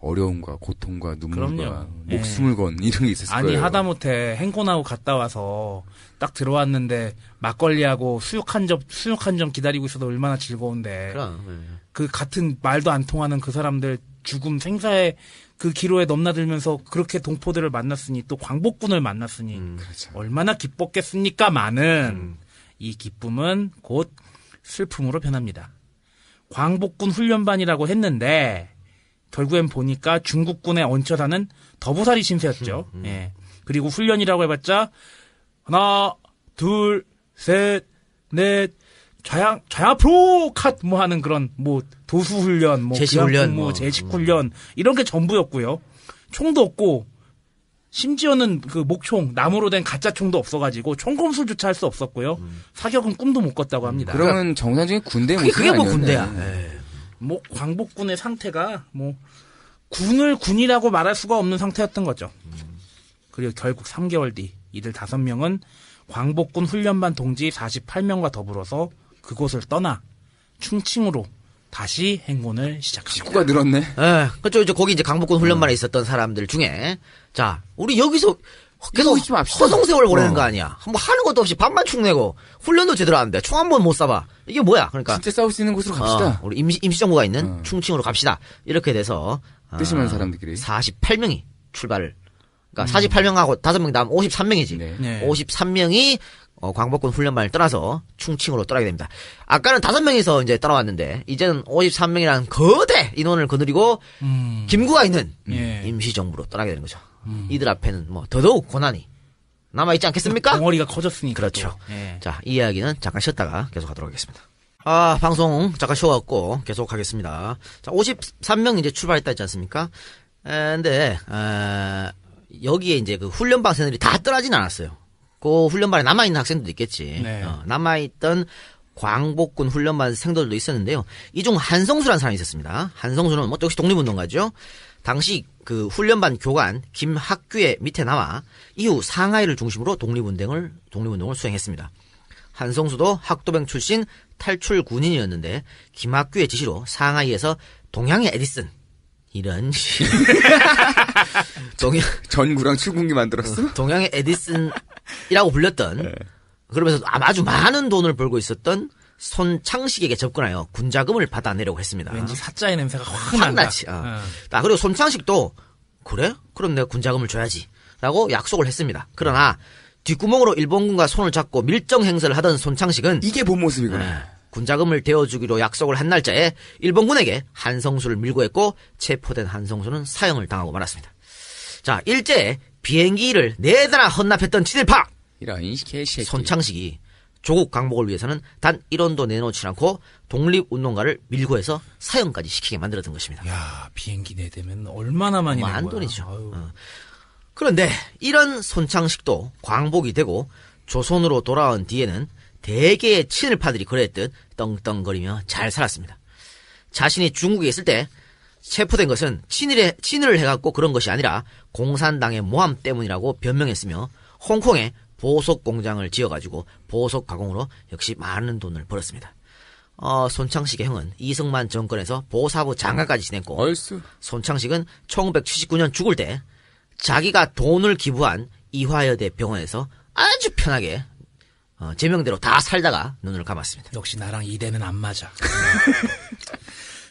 어려움과 고통과 눈물과 그럼요. 목숨을 건 이런 게 있었을 아니 거예요. 하다못해 행군하고 갔다 와서 딱 들어왔는데 막걸리하고 수육 한 점 기다리고 있어도 얼마나 즐거운데. 그럼. 그 같은 말도 안 통하는 그 사람들 죽음 생사의 그 기로에 넘나들면서 그렇게 동포들을 만났으니 또 광복군을 만났으니 그렇죠. 얼마나 기뻤겠습니까마는 이 기쁨은 곧 슬픔으로 변합니다. 광복군 훈련반이라고 했는데 결국엔 보니까 중국군에 얹혀 사는 더부살이 신세였죠. 예. 그리고 훈련이라고 해봤자 하나, 둘, 셋, 넷, 좌야프로 컷 뭐 하는 그런 뭐 도수 훈련, 뭐 제식 훈련, 뭐 제식 훈련 이런 게 전부였고요. 총도 없고 심지어는 그 목총 나무로 된 가짜 총도 없어가지고 총검술조차 할 수 없었고요. 사격은 꿈도 못 꿨다고 합니다. 그러면 정상적인 군대 모습이 그게 뭐 아니었네. 군대야. 뭐 광복군의 상태가 뭐 군이라고 말할 수가 없는 상태였던 거죠. 그리고 결국 3개월 뒤 이들 5명은 광복군 훈련반 동지 48명과 더불어서 그곳을 떠나 충칭으로 다시 행군을 시작합니다. 식구가 늘었네. 그렇죠. 이제 거기 이제 광복군 훈련반에 있었던 사람들 중에 자 우리 여기서 계속 있지 맙시다. 허송세월 보내는 거 아니야. 뭐 하는 것도 없이 밥만 축 내고 훈련도 제대로 안 돼. 총 한 번 못 쏴봐. 이게 뭐야? 그러니까 진짜 싸울 수 있는 곳으로 갑시다. 우리 임시정부가 있는 충칭으로 갑시다. 이렇게 돼서 뜻이 많은 사람들끼리 48명이 출발을. 그러니까 48명하고 5명이 나면 53명이지. 네. 53명이 광복군 훈련반을 떠나서 충칭으로 떠나게 됩니다. 아까는 5명이서 이제 떠나왔는데 이제는 53명이라는 거대 인원을 거느리고 김구가 있는 예. 임시정부로 떠나게 되는 거죠. 이들 앞에는 뭐 더더욱 고난이 남아있지 않겠습니까? 덩어리가 커졌으니까. 그렇죠. 또. 예. 자, 이 이야기는 잠깐 쉬었다가 계속하도록 하겠습니다. 방송 잠깐 쉬어갖고 계속하겠습니다. 자, 53명 이제 출발했다 했지 않습니까? 근데 여기에 이제 그 훈련반 학생들이 다 떠나진 않았어요. 그 훈련반에 남아있는 학생들도 있겠지. 네. 남아있던 광복군 훈련반 생도들도 있었는데요. 이 중 한성수라는 사람이 있었습니다. 한성수는 뭐 역시 독립운동가죠. 당시 그 훈련반 교관 김학규의 밑에 나와 이후 상하이를 중심으로 독립운동을 수행했습니다. 한성수도 학도병 출신 탈출 군인이었는데 김학규의 지시로 상하이에서 동양의 에디슨 이런 전구랑 출국기 만들었어? 동양의 에디슨이라고 불렸던 그러면서 아주 많은 돈을 벌고 있었던 손창식에게 접근하여 군자금을 받아내려고 했습니다. 왠지 사자의 냄새가 확 난다. 나지. 그리고 손창식도 그래? 그럼 내가 군자금을 줘야지 라고 약속을 했습니다. 그러나 뒷구멍으로 일본군과 손을 잡고 밀정 행세를 하던 손창식은 이게 본 모습이구나. 군자금을 대어주기로 약속을 한 날짜에 일본군에게 한성수를 밀고 했고 체포된 한성수는 사형을 당하고 말았습니다. 자, 일제에 비행기를 4대나 헌납했던 친일파 이런 개새끼. 손창식이 조국 강복을 위해서는 단 1원도 내놓지 않고 독립운동가를 밀고 해서 사형까지 시키게 만들었던 것입니다. 야, 비행기 4대면 얼마나 많이 낸 거야. 안 돈이죠. 그런데 이런 손창식도 광복이 되고 조선으로 돌아온 뒤에는 대개의 친일파들이 그랬듯 떵떵거리며 잘 살았습니다. 자신이 중국에 있을 때 체포된 것은 친일을 해갖고 그런 것이 아니라 공산당의 모함 때문이라고 변명했으며 홍콩에 보석 공장을 지어가지고 보석 가공으로 역시 많은 돈을 벌었습니다. 손창식의 형은 이승만 정권에서 보사부 장관까지 지냈고 얼쑤. 손창식은 1979년 죽을 때 자기가 돈을 기부한 이화여대 병원에서 아주 편하게 제명대로 다 살다가 눈을 감았습니다. 역시 나랑 이대는 안 맞아.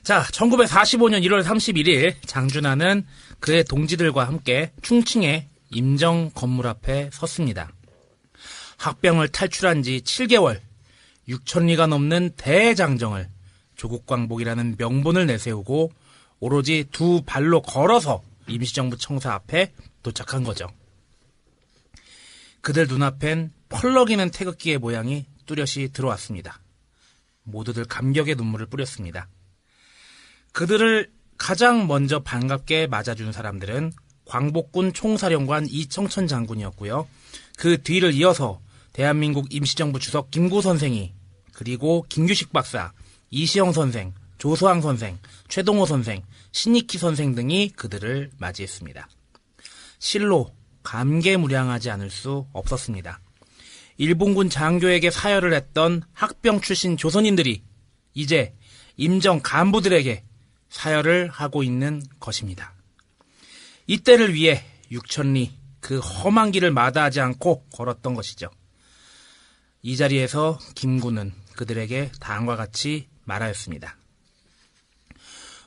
자, 1945년 1월 31일 장준하는 그의 동지들과 함께 충칭의 임정 건물 앞에 섰습니다. 학병을 탈출한 지 7개월, 6,000리가 넘는 대장정을 조국광복이라는 명분을 내세우고 오로지 2발로 걸어서 임시정부 청사 앞에 도착한 거죠. 그들 눈앞엔 펄럭이는 태극기의 모양이 뚜렷이 들어왔습니다. 모두들 감격의 눈물을 뿌렸습니다. 그들을 가장 먼저 반갑게 맞아준 사람들은 광복군 총사령관 이청천 장군이었고요. 그 뒤를 이어서 대한민국 임시정부 주석 김구 선생이, 그리고 김규식 박사, 이시영 선생, 조소항 선생, 최동호 선생, 신익희 선생 등이 그들을 맞이했습니다. 실로 감개무량하지 않을 수 없었습니다. 일본군 장교에게 사열을 했던 학병 출신 조선인들이 이제 임정 간부들에게 사열을 하고 있는 것입니다. 이때를 위해 6,000리 그 험한 길을 마다하지 않고 걸었던 것이죠. 이 자리에서 김구는 그들에게 다음과 같이 말하였습니다.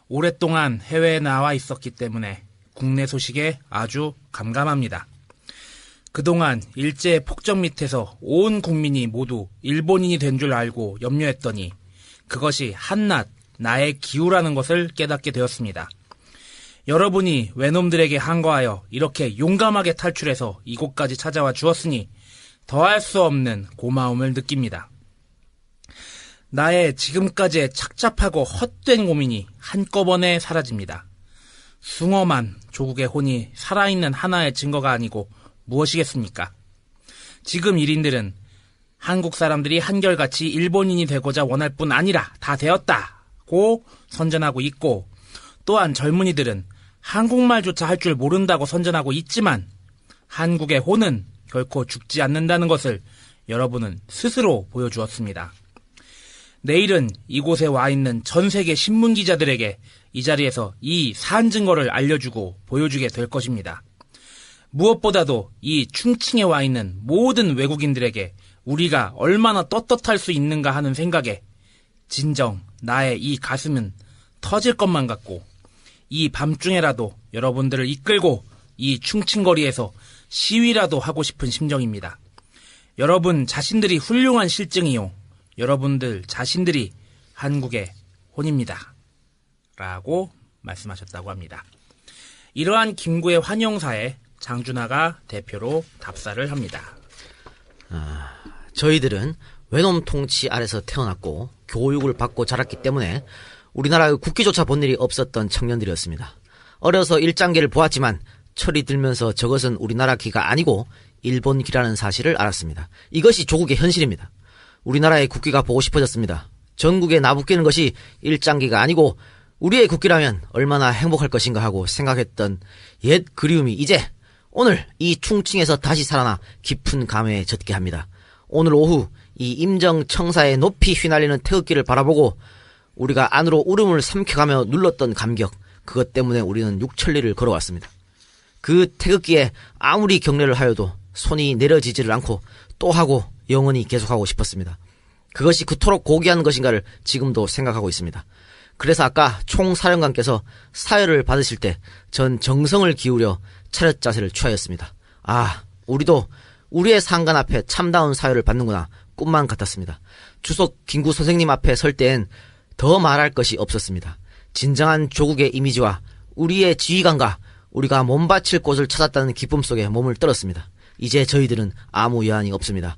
오랫동안 해외에 나와 있었기 때문에 국내 소식에 아주 감감합니다. 그동안 일제의 폭정 밑에서 온 국민이 모두 일본인이 된 줄 알고 염려했더니 그것이 한낱 나의 기우라는 것을 깨닫게 되었습니다. 여러분이 외놈들에게 항거하여 이렇게 용감하게 탈출해서 이곳까지 찾아와 주었으니 더할 수 없는 고마움을 느낍니다. 나의 지금까지의 착잡하고 헛된 고민이 한꺼번에 사라집니다. 숭엄한 조국의 혼이 살아있는 하나의 증거가 아니고 무엇이겠습니까? 지금 일인들은 한국 사람들이 한결같이 일본인이 되고자 원할 뿐 아니라 다 되었다고 선전하고 있고, 또한 젊은이들은 한국말조차 할 줄 모른다고 선전하고 있지만 한국의 혼은 결코 죽지 않는다는 것을 여러분은 스스로 보여주었습니다. 내일은 이곳에 와 있는 전 세계 신문 기자들에게 이 자리에서 이 산 증거를 알려주고 보여주게 될 것입니다. 무엇보다도 이 충칭에 와 있는 모든 외국인들에게 우리가 얼마나 떳떳할 수 있는가 하는 생각에 진정 나의 이 가슴은 터질 것만 같고, 이 밤중에라도 여러분들을 이끌고 이 충칭거리에서 시위라도 하고 싶은 심정입니다. 여러분 자신들이 훌륭한 실증이요, 여러분들 자신들이 한국의 혼입니다. 라고 말씀하셨다고 합니다. 이러한 김구의 환영사에 장준하가 대표로 답사를 합니다. 저희들은 외놈 통치 아래서 태어났고 교육을 받고 자랐기 때문에 우리나라의 국기조차 본 일이 없었던 청년들이었습니다. 어려서 일장기를 보았지만 철이 들면서 저것은 우리나라 기가 아니고 일본 기라는 사실을 알았습니다. 이것이 조국의 현실입니다. 우리나라의 국기가 보고 싶어졌습니다. 전국에 나부끼는 것이 일장기가 아니고 우리의 국기라면 얼마나 행복할 것인가 하고 생각했던 옛 그리움이 이제 오늘 이 충칭에서 다시 살아나 깊은 감회에 젖게 합니다. 오늘 오후 이 임정청사에 높이 휘날리는 태극기를 바라보고 우리가 안으로 울음을 삼켜가며 눌렀던 감격, 그것 때문에 우리는 6천리를 걸어왔습니다. 그 태극기에 아무리 경례를 하여도 손이 내려지지를 않고 또 하고 영원히 계속하고 싶었습니다. 그것이 그토록 고귀한 것인가를 지금도 생각하고 있습니다. 그래서 아까 총사령관께서 사열을 받으실 때 전 정성을 기울여 차렷 자세를 취하였습니다. 아, 우리도 우리의 상관 앞에 참다운 사열을 받는구나. 꿈만 같았습니다. 주석 김구 선생님 앞에 설 때엔 더 말할 것이 없었습니다. 진정한 조국의 이미지와 우리의 지휘관과 우리가 몸바칠 곳을 찾았다는 기쁨 속에 몸을 떨었습니다. 이제 저희들은 아무 여한이 없습니다.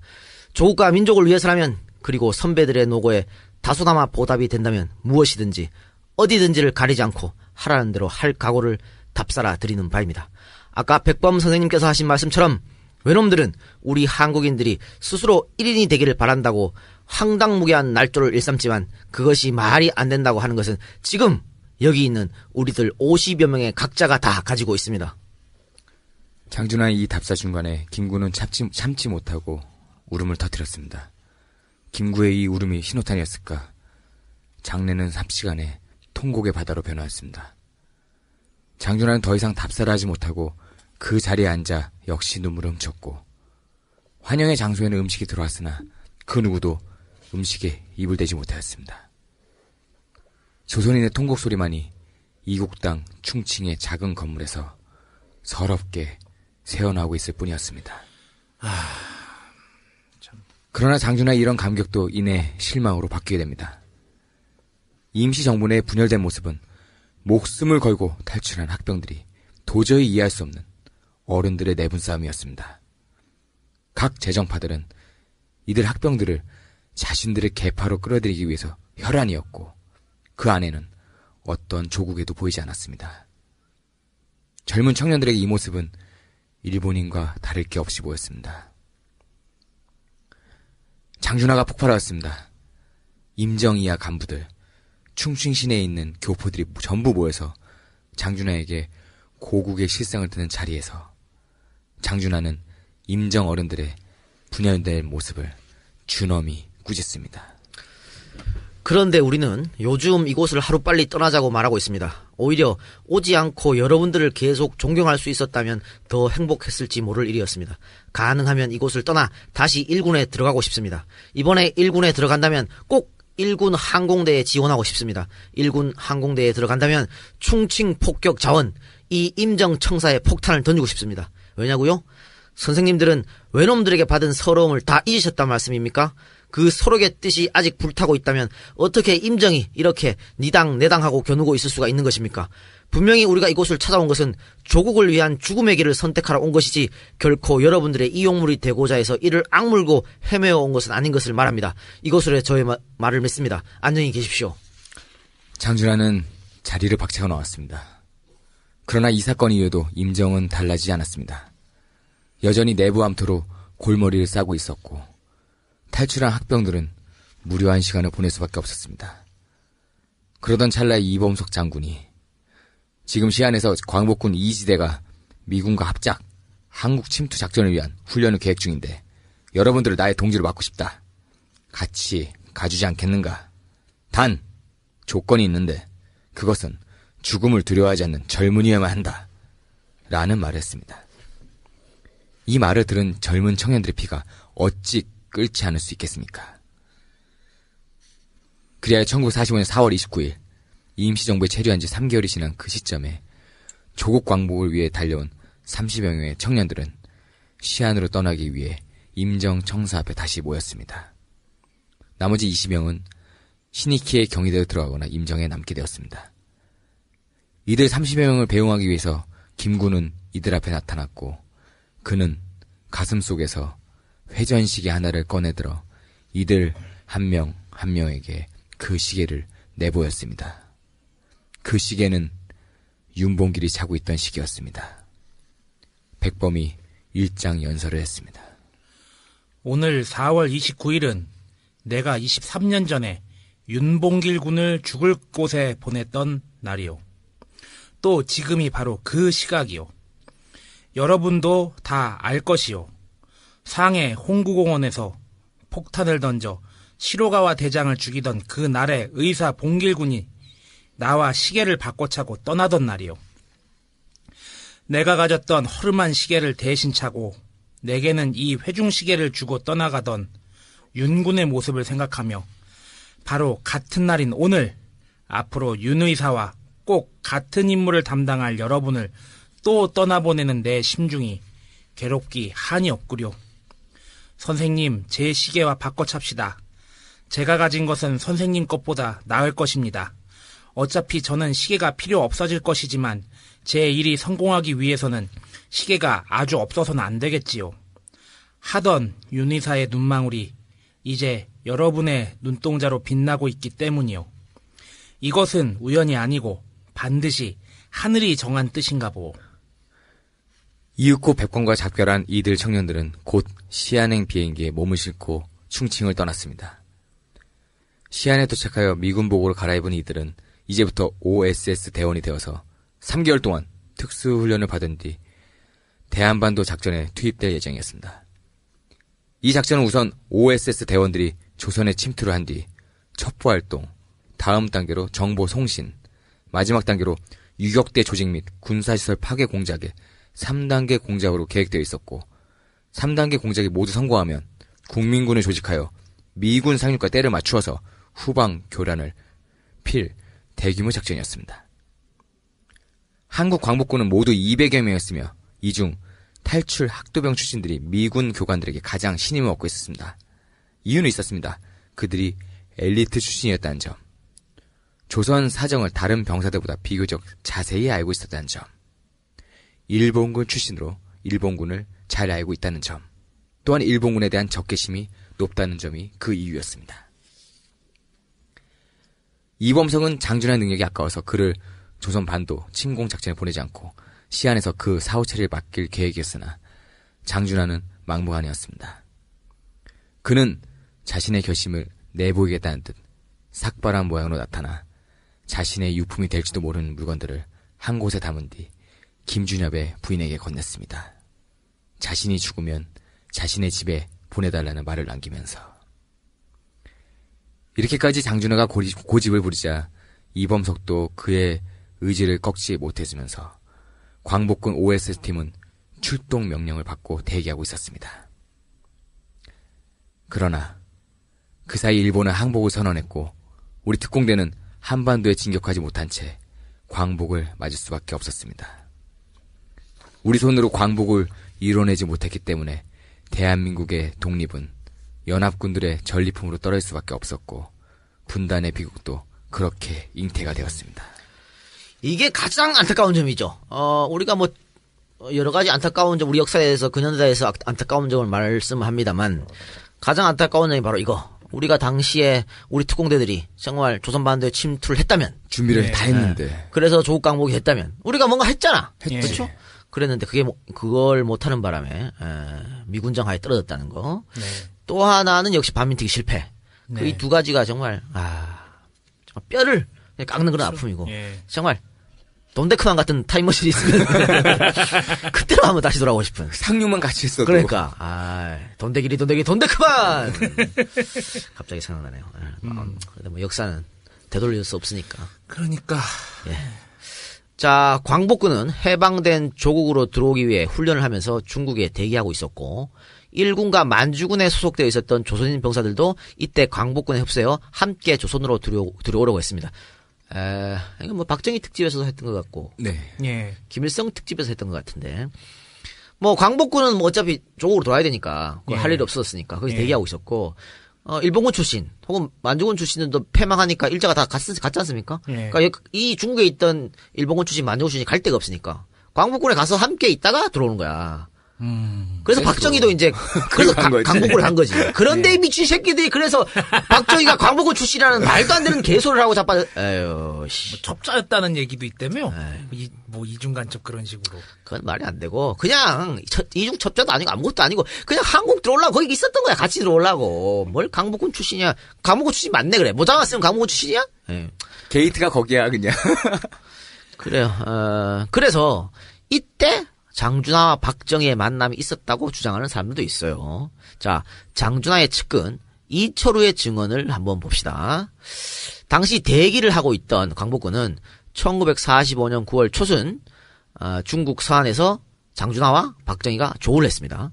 조국과 민족을 위해서라면, 그리고 선배들의 노고에 다소나마 보답이 된다면 무엇이든지 어디든지를 가리지 않고 하라는 대로 할 각오를 답사라 드리는 바입니다. 아까 백범 선생님께서 하신 말씀처럼 외놈들은 우리 한국인들이 스스로 1인이 되기를 바란다고 황당무계한 날조를 일삼지만 그것이 말이 안 된다고 하는 것은 지금 여기 있는 우리들 50여 명의 각자가 다 가지고 있습니다. 장준하의 이 답사 중간에 김구는 참지 못하고 울음을 터뜨렸습니다. 김구의 이 울음이 신호탄이었을까? 장례는 삽시간에 통곡의 바다로 변화했습니다. 장준하는 더 이상 답사를 하지 못하고 그 자리에 앉아 역시 눈물을 훔쳤고, 환영의 장소에는 음식이 들어왔으나 그 누구도 음식에 입을 대지 못하였습니다. 조선인의 통곡 소리만이 이국당 충칭의 작은 건물에서 서럽게 새어나오고 있을 뿐이었습니다. 그러나 장준하의 이런 감격도 이내 실망으로 바뀌게 됩니다. 임시정부 내 분열된 모습은 목숨을 걸고 탈출한 학병들이 도저히 이해할 수 없는 어른들의 내분 싸움이었습니다. 각 재정파들은 이들 학병들을 자신들의 계파로 끌어들이기 위해서 혈안이었고, 그 안에는 어떤 조국에도 보이지 않았습니다. 젊은 청년들에게 이 모습은 일본인과 다를 게 없이 보였습니다. 장준하가 폭발하였습니다. 임정 이하 간부들, 충칭 시내에 있는 교포들이 전부 모여서 장준하에게 고국의 실상을 듣는 자리에서 장준하는 임정 어른들의 분열된 모습을 준엄히 꾸짖습니다. 그런데 우리는 요즘 이곳을 하루빨리 떠나자고 말하고 있습니다. 오히려 오지 않고 여러분들을 계속 존경할 수 있었다면 더 행복했을지 모를 일이었습니다. 가능하면 이곳을 떠나 다시 1군에 들어가고 싶습니다. 이번에 1군에 들어간다면 꼭 1군 항공대에 지원하고 싶습니다. 1군 항공대에 들어간다면 충칭 폭격 자원, 이 임정청사에 폭탄을 던지고 싶습니다. 왜냐고요? 선생님들은 외놈들에게 받은 서러움을 다 잊으셨단 말씀입니까? 그 서로의 뜻이 아직 불타고 있다면 어떻게 임정이 이렇게 니당 내당하고 겨누고 있을 수가 있는 것입니까? 분명히 우리가 이곳을 찾아온 것은 조국을 위한 죽음의 길을 선택하러 온 것이지 결코 여러분들의 이용물이 되고자 해서 이를 악물고 헤매어 온 것은 아닌 것을 말합니다. 이것으로 저의 말을 믿습니다. 안녕히 계십시오. 장준하는 자리를 박차고 나왔습니다. 그러나 이 사건 이후에도 임정은 달라지지 않았습니다. 여전히 내부 암투로 골머리를 싸고 있었고, 탈출한 학병들은 무료한 시간을 보낼 수밖에 없었습니다. 그러던 찰나에 이범석 장군이 지금 시안에서 광복군 2지대가 미군과 합작, 한국 침투 작전을 위한 훈련을 계획 중인데 여러분들을 나의 동지로 맡고 싶다. 같이 가주지 않겠는가? 단 조건이 있는데 그것은 죽음을 두려워하지 않는 젊은이여야만 한다. 라는 말을 했습니다. 이 말을 들은 젊은 청년들의 피가 어찌 끓지 않을 수 있겠습니까? 그리하여 1945년 4월 29일 임시정부에 체류한 지 3개월이 지난 그 시점에 조국 광복을 위해 달려온 30여 명의 청년들은 시안으로 떠나기 위해 임정청사 앞에 다시 모였습니다. 나머지 20명은 신익희의 경희대로 들어가거나 임정에 남게 되었습니다. 이들 30여 명을 배웅하기 위해서 김구는 이들 앞에 나타났고, 그는 가슴 속에서 회전시계 하나를 꺼내들어 이들 한 명 한 명에게 그 시계를 내보였습니다. 그 시계는 윤봉길이 차고 있던 시계였습니다. 백범이 일장 연설을 했습니다. 오늘 4월 29일은 내가 23년 전에 윤봉길 군을 죽을 곳에 보냈던 날이요. 또 지금이 바로 그 시각이요. 여러분도 다 알 것이요. 상해 홍구공원에서 폭탄을 던져 시로가와 대장을 죽이던 그 날에 의사 봉길군이 나와 시계를 바꿔차고 떠나던 날이요. 내가 가졌던 허름한 시계를 대신 차고 내게는 이 회중시계를 주고 떠나가던 윤군의 모습을 생각하며 바로 같은 날인 오늘 앞으로 윤 의사와 꼭 같은 임무를 담당할 여러분을 또 떠나보내는 내 심중이 괴롭기 한이 없구려. 선생님, 제 시계와 바꿔찹시다. 제가 가진 것은 선생님 것보다 나을 것입니다. 어차피 저는 시계가 필요 없어질 것이지만 제 일이 성공하기 위해서는 시계가 아주 없어서는 안 되겠지요. 하던 윤의사의 눈망울이 이제 여러분의 눈동자로 빛나고 있기 때문이요. 이것은 우연이 아니고 반드시 하늘이 정한 뜻인가 보오. 이윽고 백관과 작별한 이들 청년들은 곧 시안행 비행기에 몸을 싣고 충칭을 떠났습니다. 시안에 도착하여 미군복으로 갈아입은 이들은 이제부터 OSS 대원이 되어서 3개월 동안 특수훈련을 받은 뒤 대한반도 작전에 투입될 예정이었습니다. 이 작전은 우선 OSS 대원들이 조선에 침투를 한 뒤 첩보활동, 다음 단계로 정보 송신, 마지막 단계로 유격대 조직 및 군사시설 파괴 공작에 3단계 공작으로 계획되어 있었고 3단계 공작이 모두 성공하면 국민군을 조직하여 미군 상륙과 때를 맞추어서 후방 교란을 필 대규모 작전이었습니다. 한국 광복군은 모두 200여 명이었으며 이 중 탈출 학도병 출신들이 미군 교관들에게 가장 신임을 얻고 있었습니다. 이유는 있었습니다. 그들이 엘리트 출신이었다는 점. 조선 사정을 다른 병사들보다 비교적 자세히 알고 있었다는 점. 일본군 출신으로 일본군을 잘 알고 있다는 점. 또한 일본군에 대한 적개심이 높다는 점이 그 이유였습니다. 이범석은 장준하의 능력이 아까워서 그를 조선 반도 침공 작전에 보내지 않고 시안에서 그 사후 처리를 맡길 계획이었으나 장준하는 막무가내였습니다. 그는 자신의 결심을 내보이겠다는 듯 삭발한 모양으로 나타나 자신의 유품이 될지도 모르는 물건들을 한 곳에 담은 뒤 김준엽의 부인에게 건넸습니다. 자신이 죽으면 자신의 집에 보내달라는 말을 남기면서. 이렇게까지 장준하가 고집을 부리자 이범석도 그의 의지를 꺾지 못해주면서 광복군 OSS팀은 출동 명령을 받고 대기하고 있었습니다. 그러나 그 사이 일본은 항복을 선언했고 우리 특공대는 한반도에 진격하지 못한 채 광복을 맞을 수밖에 없었습니다. 우리 손으로 광복을 이뤄내지 못했기 때문에 대한민국의 독립은 연합군들의 전리품으로 떨어질 수밖에 없었고 분단의 비극도 그렇게 잉태가 되었습니다. 이게 가장 안타까운 점이죠. 우리가 뭐 여러 가지 안타까운 점, 우리 역사에서 근현대에서 안타까운 점을 말씀합니다만 가장 안타까운 점이 바로 이거. 우리가 당시에 우리 특공대들이 정말 조선반도에 침투를 했다면 준비를 다 했는데 그래서 조국 강복이 됐다면 우리가 뭔가 했잖아. 그렇죠? 그랬는데 그걸 못하는 바람에 미군정 하에 떨어졌다는 거. 네. 또 하나는 역시 반민특위 실패. 네. 이 두 가지가 정말 정말 뼈를 깎는 그런 아픔이고 정말 돈데크만 같은 타임머신이 있으면 그때로 한번 다시 돌아오고 싶은. 상류만 같이 했어도. 그러니까 돈데크만 갑자기 생각나네요. 그런데 뭐 역사는 되돌릴 수 없으니까. 그러니까. 자, 광복군은 해방된 조국으로 들어오기 위해 훈련을 하면서 중국에 대기하고 있었고 일군과 만주군에 소속되어 있었던 조선인 병사들도 이때 광복군에 흡수해서 함께 조선으로 들어오려고 했습니다. 이건 뭐 박정희 특집에서도 했던 것 같고, 네. 김일성 특집에서 했던 것 같은데, 뭐 광복군은 뭐 어차피 조국으로 돌아야 되니까 할 일이 없었으니까 거기서 대기하고 있었고, 일본군 출신 혹은 만주군 출신들도 패망하니까 일자가 다 갔지 않습니까? 그러니까 이 중국에 있던 일본군 출신, 만주군 출신이 갈 데가 없으니까 광복군에 가서 함께 있다가 들어오는 거야. 그래서 박정희도 이제 그래서 광복군을 간 거지. 그런데 이 미친 새끼들이 그래서 박정희가 광복군 출신이라는 말도 안 되는 개소리를 하고 자빠져. 에휴, 뭐 접자였다는 얘기도 있다며. 뭐 이중간첩 그런 식으로. 그건 말이 안 되고 그냥 이중 첩자도 아니고 아무것도 아니고 그냥 한국 들어오려고 거기 있었던 거야. 같이 들어오려고. 뭘 강북군 출신이야. 강북군 출신 맞네 그래. 모자 왔으면 강북군 출신이야? 네. 게이트가 거기야 그냥. 그래요. 그래서 이때 장준하와 박정희의 만남이 있었다고 주장하는 사람들도 있어요. 자, 장준하의 측근 이철우의 증언을 한번 봅시다. 당시 대기를 하고 있던 광복군은 1945년 9월 초순 중국 서안에서 장준하와 박정희가 조우를 했습니다.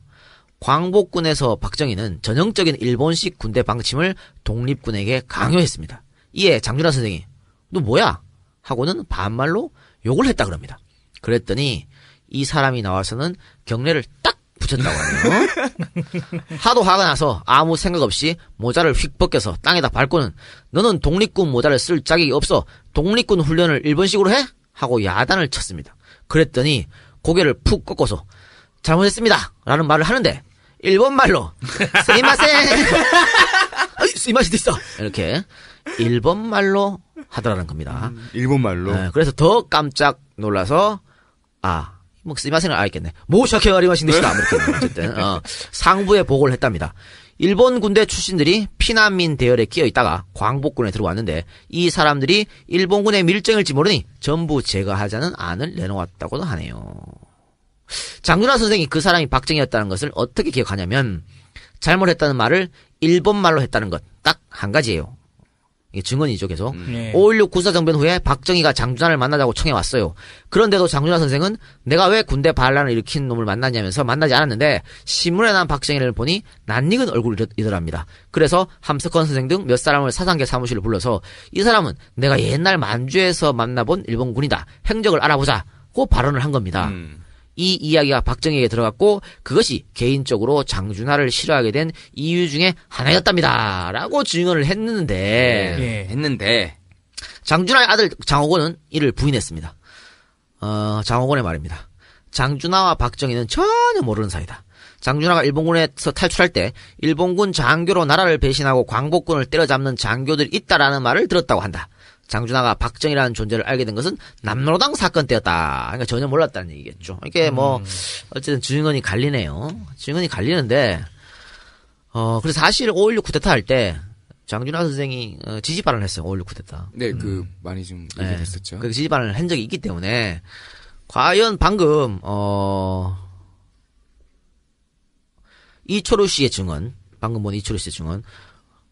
광복군에서 박정희는 전형적인 일본식 군대 방침을 독립군에게 강요했습니다. 이에 장준하 선생이 너 뭐야? 하고는 반말로 욕을 했다 그럽니다. 그랬더니 이 사람이 나와서는 경례를 딱 붙였다고 하네요. 하도 화가 나서 아무 생각 없이 모자를 휙 벗겨서 땅에다 밟고는 너는 독립군 모자를 쓸 자격이 없어. 독립군 훈련을 일본식으로 해? 하고 야단을 쳤습니다. 그랬더니 고개를 푹 꺾어서 잘못했습니다 라는 말을 하는데 일본말로 스미마센 스미마센 있어 이렇게 일본말로 하더라는 겁니다. 일본말로. 네, 그래서 더 깜짝 놀라서 뭐 스미마센을 알겠네. 모샤케 아리마신데시다. 이렇게 어쨌든 상부에 보고를 했답니다. 일본 군대 출신들이 피난민 대열에 끼어 있다가 광복군에 들어왔는데 이 사람들이 일본군의 밀정일지 모르니 전부 제거하자는 안을 내놓았다고도 하네요. 장준하 선생이 그 사람이 박정희였다는 것을 어떻게 기억하냐면 잘못했다는 말을 일본말로 했다는 것 딱 한 가지예요. 이게 증언이죠, 계속. 5.16 군사정변 후에 박정희가 장준하를 만나자고 청해왔어요. 그런데도 장준하 선생은 내가 왜 군대 반란을 일으킨 놈을 만나냐면서 만나지 않았는데 신문에 난 박정희를 보니 낯익은 얼굴이더랍니다. 그래서 함석헌 선생 등 몇 사람을 사상계 사무실로 불러서 이 사람은 내가 옛날 만주에서 만나본 일본군이다. 행적을 알아보자고 발언을 한 겁니다. 이 이야기가 박정희에게 들어갔고 그것이 개인적으로 장준하를 싫어하게 된 이유 중에 하나였답니다. 라고 증언을 했는데 장준하의 아들 장호건은 이를 부인했습니다. 장호건의 말입니다. 장준하와 박정희는 전혀 모르는 사이다. 장준하가 일본군에서 탈출할 때 일본군 장교로 나라를 배신하고 광복군을 때려잡는 장교들이 있다라는 말을 들었다고 한다. 장준하가 박정희라는 존재를 알게 된 것은 남로당 사건 때였다. 그러니까 전혀 몰랐다는 얘기겠죠. 이게 뭐 어쨌든 증언이 갈리네요. 증언이 갈리는데 그래서 사실 5.16 쿠데타 할 때 장준하 선생이 지지 발언을 했어요. 5.16 쿠데타. 네, 많이 좀 얘기했었죠. 그 지지 발언을 한 적이 있기 때문에 과연 방금 이철우 씨의 증언, 방금 본 이철우 씨의 증언.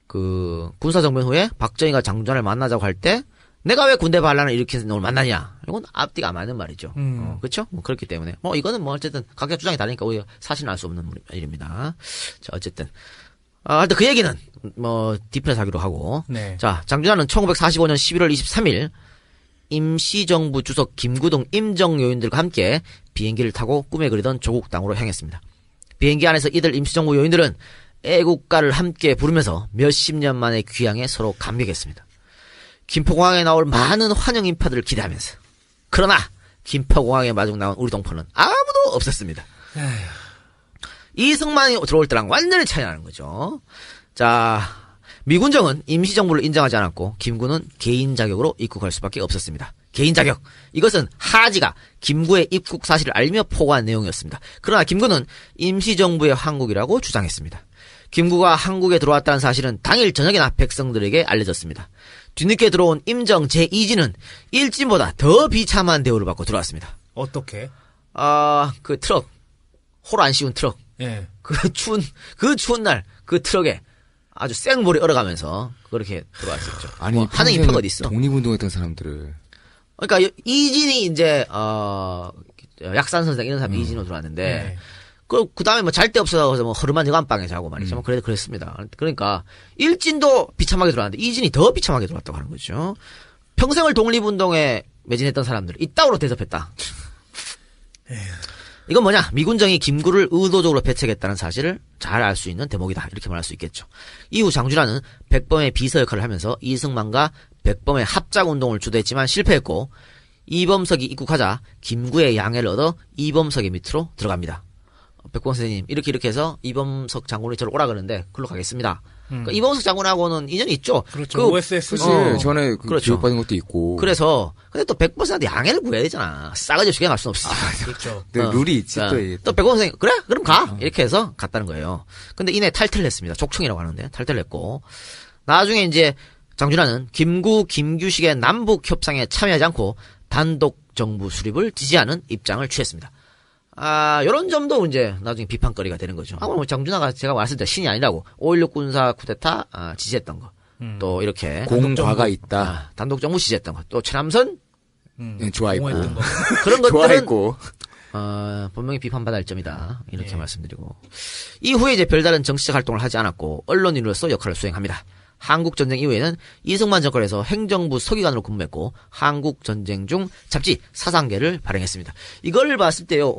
그 군사정변 후에 박정희가 장준하를 만나자고 할 때 내가 왜 군대 반란을 일으킨 놈을 만나냐 이건 앞뒤가 안 맞는 말이죠. 그렇죠? 뭐 그렇기 때문에 이거는 뭐 어쨌든 각자 주장이 다르니까 오히려 사실은 알 수 없는 일입니다. 자 어쨌든 하여튼 그 얘기는 뭐 디프레스 하기로 하고 자 장준하는 1945년 11월 23일 임시정부 주석 김구동 임정요인들과 함께 비행기를 타고 꿈에 그리던 조국 땅으로 향했습니다. 비행기 안에서 이들 임시정부 요인들은 애국가를 함께 부르면서 몇십 년 만에 귀향에 서로 감격했습니다. 김포공항에 나올 많은 환영 인파들을 기대하면서 그러나 김포공항에 마중 나온 우리 동포는 아무도 없었습니다. 이승만이 들어올 때랑 완전히 차이 나는 거죠. 자, 미군정은 임시정부를 인정하지 않았고 김구는 개인 자격으로 입국할 수밖에 없었습니다. 개인 자격. 이것은 하지가 김구의 입국 사실을 알며 포고한 내용이었습니다. 그러나 김구는 임시정부의 황국이라고 주장했습니다. 김구가 한국에 들어왔다는 사실은 당일 저녁에나 백성들에게 알려졌습니다. 뒤늦게 들어온 임정 제2지는 일진보다 더 비참한 대우를 받고 들어왔습니다. 어떻게? 그 트럭. 홀 안 씌운 트럭. 예. 그 추운 날, 그 트럭에 아주 생물이 얼어가면서 그렇게 들어왔었죠. 아니, 뭐 하는 인파가 어디 있어? 독립운동했던 사람들을. 그러니까 이진이 이제 약산 선생 이런 사람이 이진으로 들어왔는데 그 다음에 뭐 잘 데 없어서 뭐 허름한 여관방에 자고 말이죠. 뭐 그랬습니다. 그러니까 일진도 비참하게 들어왔는데 이진이 더 비참하게 들어왔다고 하는 거죠. 평생을 독립운동에 매진했던 사람들을 이따구로 대접했다. 이건 뭐냐? 미군정이 김구를 의도적으로 배척했다는 사실을 잘 알 수 있는 대목이다. 이렇게 말할 수 있겠죠. 이후 장준하는 백범의 비서 역할을 하면서 이승만과 백범의 합작운동을 주도했지만 실패했고 이범석이 입국하자 김구의 양해를 얻어 이범석의 밑으로 들어갑니다. 백범 선생님 이렇게 해서 이범석 장군이 저를 오라 그러는데 글로 가겠습니다. 그러니까 이범석 장군하고는 인연이 있죠. 그렇죠. 그 OSS 전에 그렇죠. 교육받은 것도 있고. 그래서 근데 또 백범 선생한테 양해를 구해야 되잖아. 싸가지 없이 그냥 갈 수는 없지. 그렇죠. 룰이 있지 또 백범 선생 그래 그럼 가 이렇게 해서 갔다는 거예요. 근데 이내 탈퇴를 했습니다. 족청이라고 하는데 탈퇴를 했고 나중에 이제 장준하는 김규식의 남북 협상에 참여하지 않고 단독 정부 수립을 지지하는 입장을 취했습니다. 요런 점도 이제 나중에 비판거리가 되는 거죠. 뭐 장준하가 제가 말했을 때 신이 아니라고 5.16 군사 쿠데타 지지했던 거. 또 이렇게 공과가 있다. 단독 정부 지지했던 거. 또 최남선 좋아했고. 그런 것들은 좋아했고. 분명히 비판받아야 할 점이다. 이렇게 말씀드리고. 이후에 이제 별다른 정치적 활동을 하지 않았고 언론인으로서 역할을 수행합니다. 한국전쟁 이후에는 이승만 정권에서 행정부 서기관으로 근무했고 한국전쟁 중 잡지 사상계를 발행했습니다. 이걸 봤을 때요.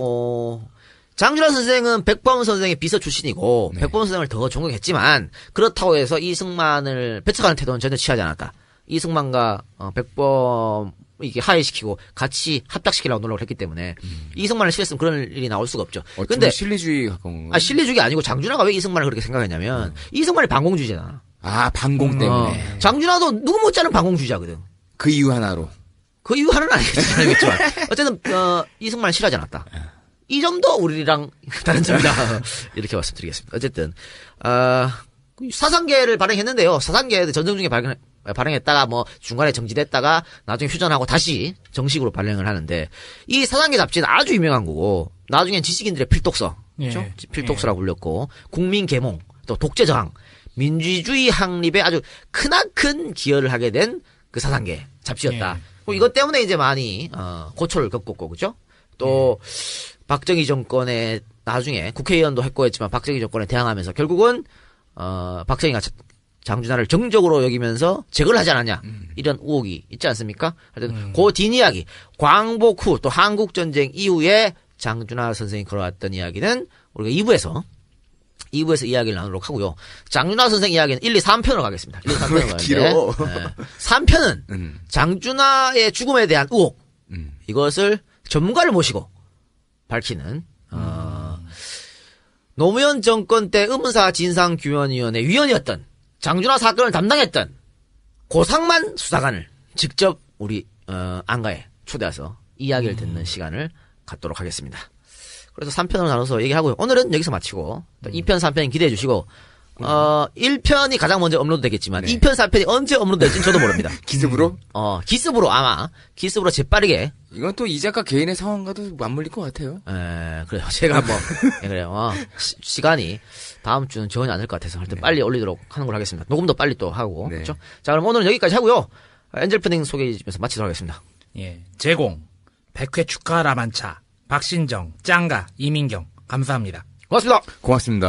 장준하 선생은 백범 선생의 비서 출신이고 백범 선생을 더 존경했지만 그렇다고 해서 이승만을 배척하는 태도는 전혀 취하지 않았다. 이승만과 백범 이게 하해시키고 같이 합작시키려고 노력을 했기 때문에 이승만을 싫어했으면 그런 일이 나올 수가 없죠. 근데 실리주의 가까운 건가요? 실리주의가 아니고 장준하가 왜 이승만을 그렇게 생각했냐면 이승만이 반공주의잖아. 반공 때문에. 장준하도 누구 못지않은 반공주의자거든. 그 이유 하나로. 그 이유 하나는 아니겠지만 어쨌든 이승만을 싫어하지 않았다. 이 점도 우리랑 다른 점이다. 이렇게 말씀드리겠습니다. 어쨌든 사상계를 발행했는데요. 사상계도 전쟁 중에 발행했다가 뭐 중간에 정지됐다가 나중에 휴전하고 다시 정식으로 발행을 하는데 이 사상계 잡지는 아주 유명한 거고 나중엔 지식인들의 필독서, 그렇죠? 필독서라고 불렸고 국민계몽, 또 독재저항, 민주주의 확립에 아주 크나큰 기여를 하게 된 그 사상계 잡지였다. 이것 때문에 이제 많이 고초를 겪었고, 그죠? 또 박정희 정권에 나중에 국회의원도 했고 했지만 박정희 정권에 대항하면서 결국은 박정희가 장준하를 정적으로 여기면서 제거를 하지 않았냐 이런 의혹이 있지 않습니까? 하여튼 그 뒷이야기 광복 후 또 한국전쟁 이후에 장준하 선생이 걸어왔던 이야기는 우리가 2부에서 이야기를 나누도록 하고요. 장준하 선생 이야기는 1, 2, 3편으로 가겠습니다. 1, 2, 3편으로 가는데 길어. 3편은 장준하의 죽음에 대한 의혹 이것을 전문가를 모시고 밝히는 노무현 정권 때 의문사 진상규명위원회 위원이었던 장준하 사건을 담당했던 고상만 수사관을 직접 우리 안가에 초대해서 이야기를 듣는 시간을 갖도록 하겠습니다. 그래서 3편으로 나눠서 얘기하고요. 오늘은 여기서 마치고 2편, 3편 기대해 주시고 1편이 가장 먼저 업로드 되겠지만 2편, 3편이 언제 업로드 될지는 저도 모릅니다. 기습으로? 기습으로 재빠르게. 이건 또 이 작가 개인의 상황과도 맞물릴 것 같아요. 그래요. 제가 그래요. 시간이 다음 주는 전혀 안 될 것 같아서 하여튼 빨리 올리도록 하는 걸로 하겠습니다. 녹음도 빨리 또 하고. 그렇죠? 자, 그럼 오늘은 여기까지 하고요. 엔젤푸딩 소개해주면서 마치도록 하겠습니다. 제공 100회 축하 라만차 박신정, 짱가, 이민경 감사합니다. 고맙습니다. 고맙습니다.